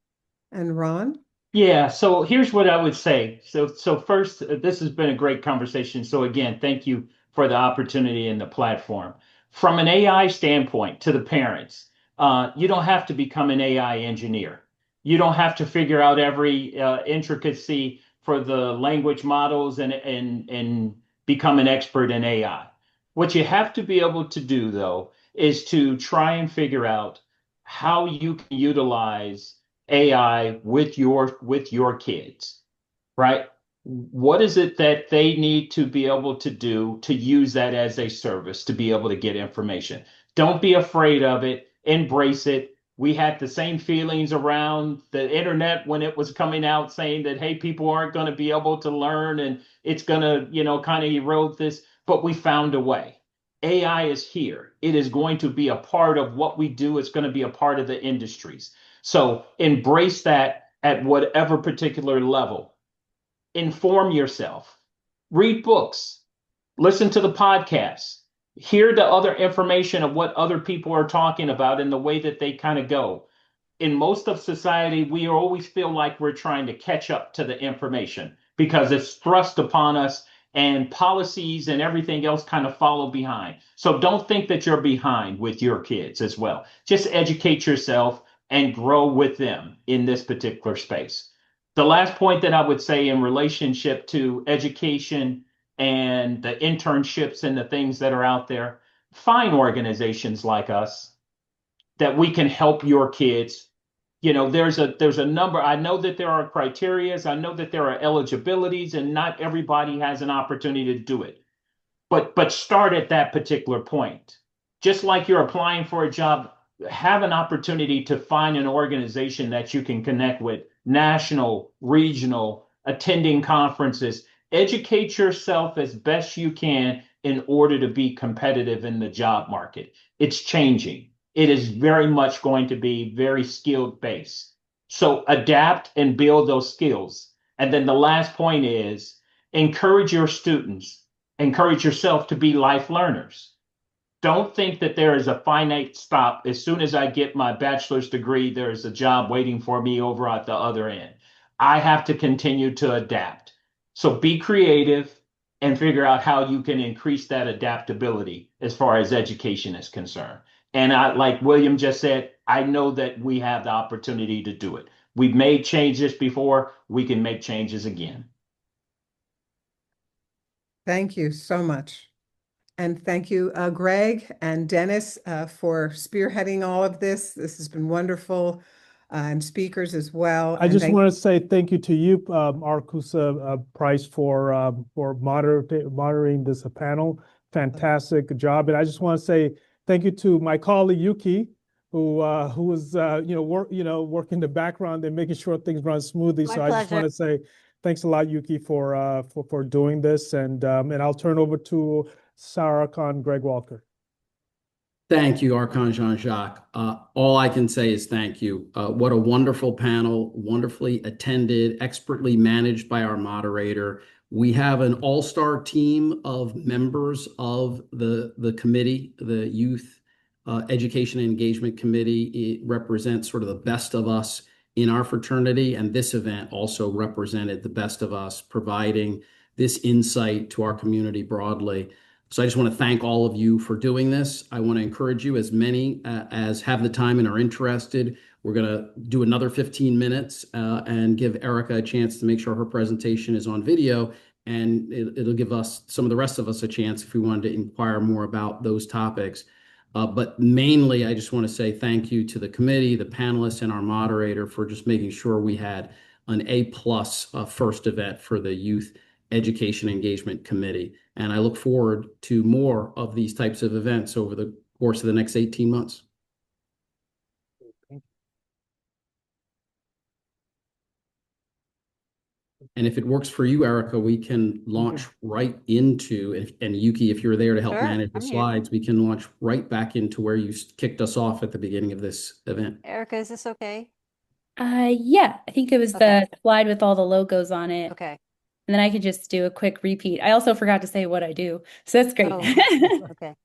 And Ron? Yeah, so here's what I would say. So first, this has been a great conversation. So again, thank you for the opportunity and the platform. From an AI standpoint, to the parents, you don't have to become an AI engineer. You don't have to figure out every intricacy for the language models and become an expert in AI. What you have to be able to do, though, is to try and figure out how you can utilize AI with your kids, right? What is it that they need to be able to do to use that as a service to be able to get information? Don't be afraid of it. Embrace it. We had the same feelings around the internet when it was coming out saying that, hey, people aren't going to be able to learn and it's going to, kind of erode this, but we found a way. AI is here. It is going to be a part of what we do. It's going to be a part of the industries. So embrace that at whatever particular level. Inform yourself, read books, listen to the podcasts, hear the other information of what other people are talking about and the way that they kind of go. In most of society, we always feel like we're trying to catch up to the information because it's thrust upon us and policies and everything else kind of follow behind. So don't think that you're behind with your kids as well. Just educate yourself and grow with them in this particular space. The last point that I would say in relationship to education and the internships and the things that are out there, find organizations like us that we can help your kids. There's a number. I know that there are criterias. I know that there are eligibilities, and not everybody has an opportunity to do it. But start at that particular point. Just like you're applying for a job, have an opportunity to find an organization that you can connect with, national, regional, attending conferences. Educate yourself as best you can in order to be competitive in the job market. It's changing. It is very much going to be very skilled based. So adapt and build those skills. And then the last point is encourage your students, encourage yourself to be life learners. Don't think that there is a finite stop. As soon as I get my bachelor's degree, there is a job waiting for me over at the other end. I have to continue to adapt. So be creative and figure out how you can increase that adaptability as far as education is concerned. And like William just said, I know that we have the opportunity to do it. We've made changes before, we can make changes again. Thank you so much. And thank you, Greg and Dennis, for spearheading all of this. This has been wonderful, and speakers as well. I And just thank want to say thank you to you, Arkusa Price, for moderating this panel. Fantastic job. And I just want to say thank you to my colleague Yuki, who was working the background and making sure things run smoothly. My So I just pleasure. want to say thanks a lot, Yuki, for doing this. And I'll turn over to Sarah Khan, Greg Walker. Thank you, Archon Jean-Jacques. All I can say is thank you. What a wonderful panel, wonderfully attended, expertly managed by our moderator. We have an all-star team of members of the committee, the Youth Education and Engagement Committee. It represents sort of the best of us in our fraternity, and this event also represented the best of us, providing this insight to our community broadly. So I just want to thank all of you for doing this. I want to encourage you, as many as have the time and are interested. We're going to do another 15 minutes and give Erica a chance to make sure her presentation is on video. And it'll give us, some of the rest of us, a chance if we wanted to inquire more about those topics. But mainly, I just want to say thank you to the committee, the panelists, and our moderator for just making sure we had an A-plus first event for the Youth Education Engagement Committee. And I look forward to more of these types of events over the course of the next 18 months. And if it works for you, Erica, we can launch right into, and Yuki, if you're there to help manage the slides, we can launch right back into where you kicked us off at the beginning of this event. Erica, is this okay? Yeah, I think it was the slide with all the logos on it. Okay. And then I could just do a quick repeat. I also forgot to say what I do, so that's great. Oh, okay.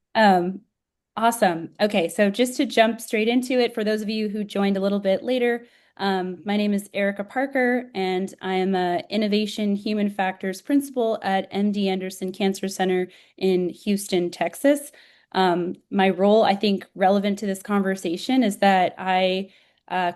Awesome. Okay, so just to jump straight into it, for those of you who joined a little bit later, my name is Erica Parker, and I am an Innovation Human Factors Principal at MD Anderson Cancer Center in Houston, Texas. My role, I think, relevant to this conversation is that I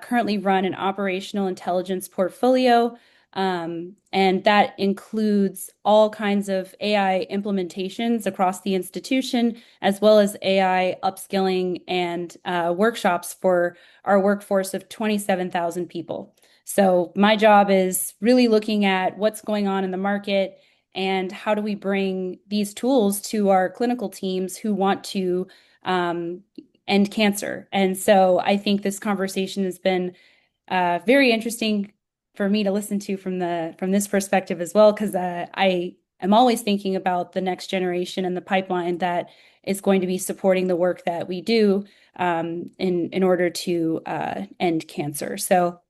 currently run an operational intelligence portfolio. And that includes all kinds of AI implementations across the institution, as well as AI upskilling and workshops for our workforce of 27,000 people. So my job is really looking at what's going on in the market and how do we bring these tools to our clinical teams who want to end cancer. And so I think this conversation has been very interesting for me to listen to from this perspective as well, because I am always thinking about the next generation and the pipeline that is going to be supporting the work that we do in order to end cancer. So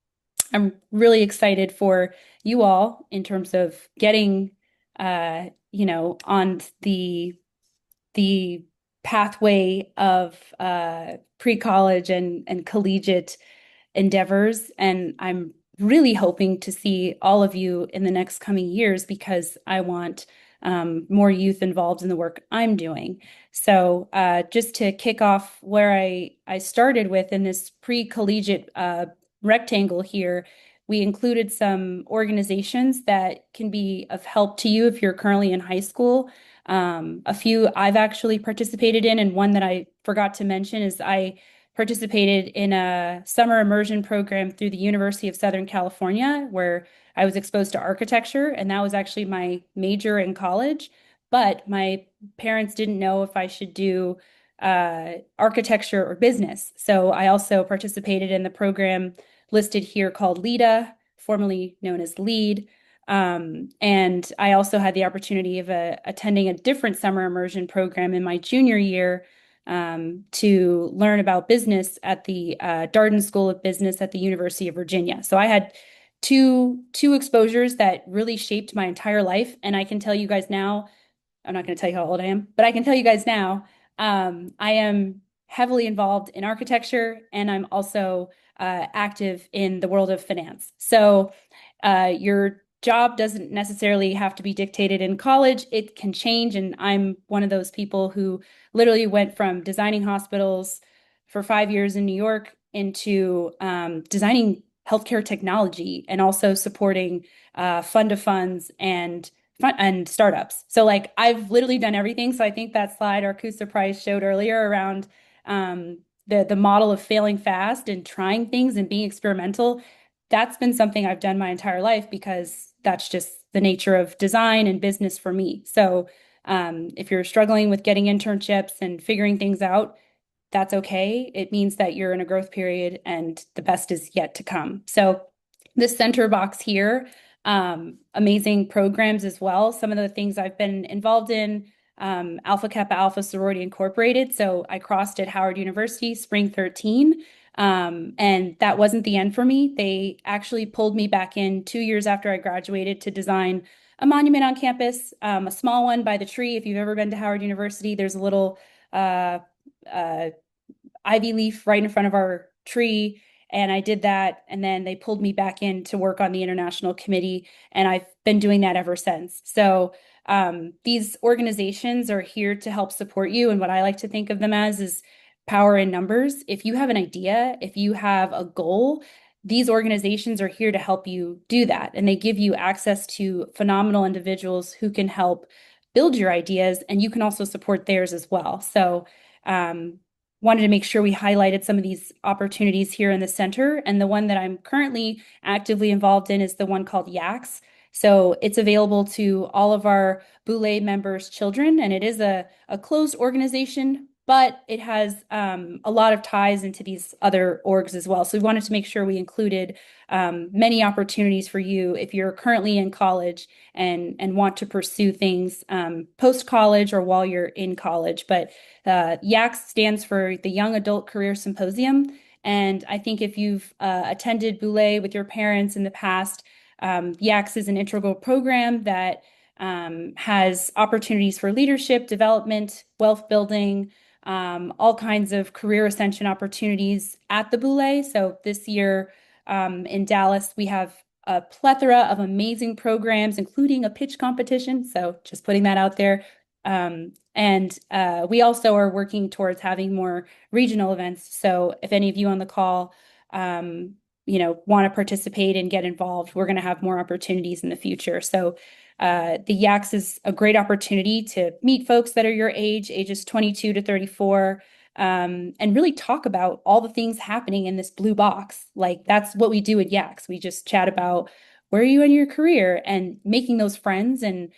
I'm really excited for you all in terms of getting, on the pathway of pre-college and collegiate endeavors. And I'm really hoping to see all of you in the next coming years because I want more youth involved in the work I'm doing. So just to kick off where I started with in this pre-collegiate rectangle here, we included some organizations that can be of help to you if you're currently in high school. A few I've actually participated in, and one that I forgot to mention is I participated in a summer immersion program through the University of Southern California, where I was exposed to architecture, and that was actually my major in college. But my parents didn't know if I should do architecture or business. So I also participated in the program listed here called LEADA, formerly known as LEAD. And I also had the opportunity of attending a different summer immersion program in my junior year to learn about business at the Darden School of Business at the University of Virginia. So I had two exposures that really shaped my entire life. And I can tell you guys now, I'm not going to tell you how old I am, but I can tell you guys now, I am heavily involved in architecture, and I'm also active in the world of finance. So your job doesn't necessarily have to be dictated in college. It can change. And I'm one of those people who literally went from designing hospitals for 5 years in New York into designing healthcare technology and also supporting fund of funds and startups. So like I've literally done everything. So I think that slide Arcusa Price showed earlier around the model of failing fast and trying things and being experimental, that's been something I've done my entire life because that's just the nature of design and business for me. So if you're struggling with getting internships and figuring things out, that's okay. It means that you're in a growth period and the best is yet to come. So this center box here, amazing programs as well. Some of the things I've been involved in, Alpha Kappa Alpha Sorority Incorporated. So I crossed at Howard University, spring 13. And that wasn't the end for me. They actually pulled me back in 2 years after I graduated to design a monument on campus, a small one by the tree. If you've ever been to Howard University, there's a little ivy leaf right in front of our tree. And I did that. And then they pulled me back in to work on the international committee. And I've been doing that ever since. So these organizations are here to help support you. And what I like to think of them as is power in numbers. If you have an idea, if you have a goal, these organizations are here to help you do that. And they give you access to phenomenal individuals who can help build your ideas, and you can also support theirs as well. So wanted to make sure we highlighted some of these opportunities here in the center. And the one that I'm currently actively involved in is the one called YACS. So it's available to all of our Boulé members' children, and it is a closed organization, but it has a lot of ties into these other orgs as well. So we wanted to make sure we included many opportunities for you if you're currently in college and want to pursue things post-college or while you're in college. But YACS stands for the Young Adult Career Symposium. And I think if you've attended Boulé with your parents in the past, YACS is an integral program that has opportunities for leadership, development, wealth building, all kinds of career ascension opportunities at the Boulé. So this year in Dallas, we have a plethora of amazing programs, including a pitch competition. So just putting that out there. And we also are working towards having more regional events. So if any of you on the call, want to participate and get involved, we're going to have more opportunities in the future. So the YACS is a great opportunity to meet folks that are your age, ages 22 to 34, and really talk about all the things happening in this blue box. Like that's what we do at YACS. We just chat about where are you in your career, and making those friends and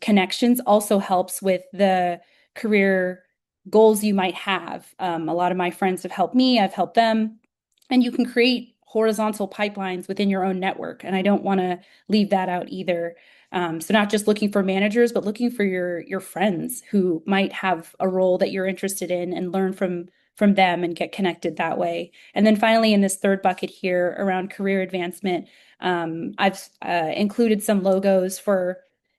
connections also helps with the career goals you might have. A lot of my friends have helped me, I've helped them, and you can create horizontal pipelines within your own network. And I don't want to leave that out either. So not just looking for managers, but looking for your friends who might have a role that you're interested in and learn from them and get connected that way. And then finally, in this third bucket here around career advancement, I've included some logos for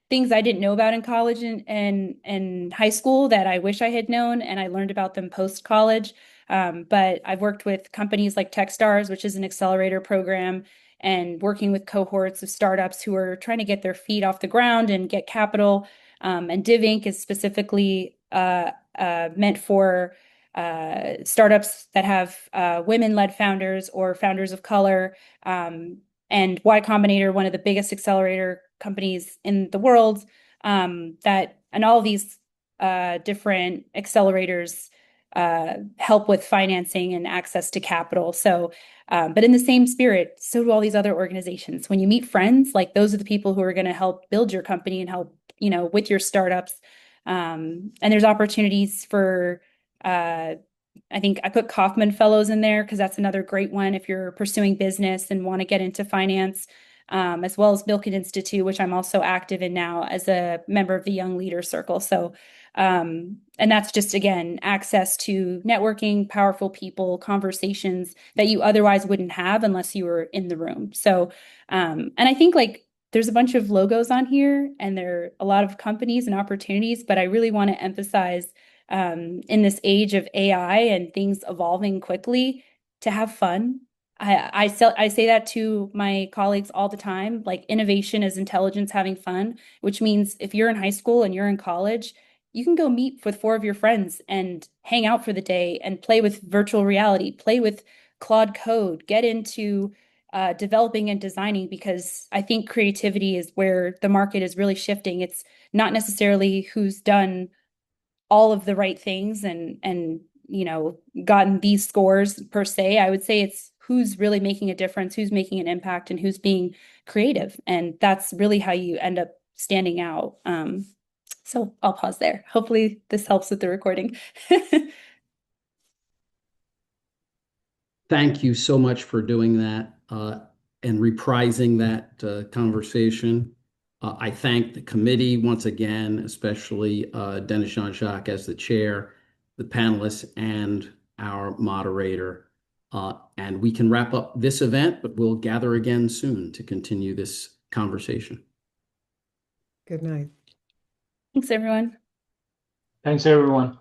things I didn't know about in college and high school that I wish I had known, and I learned about them post-college. But I've worked with companies like Techstars, which is an accelerator program, and working with cohorts of startups who are trying to get their feet off the ground and get capital. And Div Inc. is specifically meant for startups that have women-led founders or founders of color. And Y Combinator, one of the biggest accelerator companies in the world, and all of these different accelerators help with financing and access to capital. So, but in the same spirit, so do all these other organizations. When you meet friends, like those are the people who are going to help build your company and help, with your startups. And there's opportunities for, I think I put Kauffman Fellows in there because that's another great one if you're pursuing business and want to get into finance, as well as Milken Institute, which I'm also active in now as a member of the Young Leaders Circle. So, and that's just, again, access to networking, powerful people, conversations that you otherwise wouldn't have unless you were in the room. So, and I think there's a bunch of logos on here and there are a lot of companies and opportunities, but I really want to emphasize in this age of AI and things evolving quickly, to have fun. I say that to my colleagues all the time, like innovation is intelligence having fun, which means if you're in high school and you're in college, you can go meet with 4 of your friends and hang out for the day and play with virtual reality, play with Claude Code, get into developing and designing, because I think creativity is where the market is really shifting. It's not necessarily who's done all of the right things and gotten these scores per se. I would say it's who's really making a difference, who's making an impact, and who's being creative, and that's really how you end up standing out. So I'll pause there. Hopefully this helps with the recording. Thank you so much for doing that and reprising that conversation. I thank the committee once again, especially Dennis Jean-Jacques as the chair, the panelists, and our moderator. And we can wrap up this event, but we'll gather again soon to continue this conversation. Good night. Thanks, everyone. Thanks, everyone.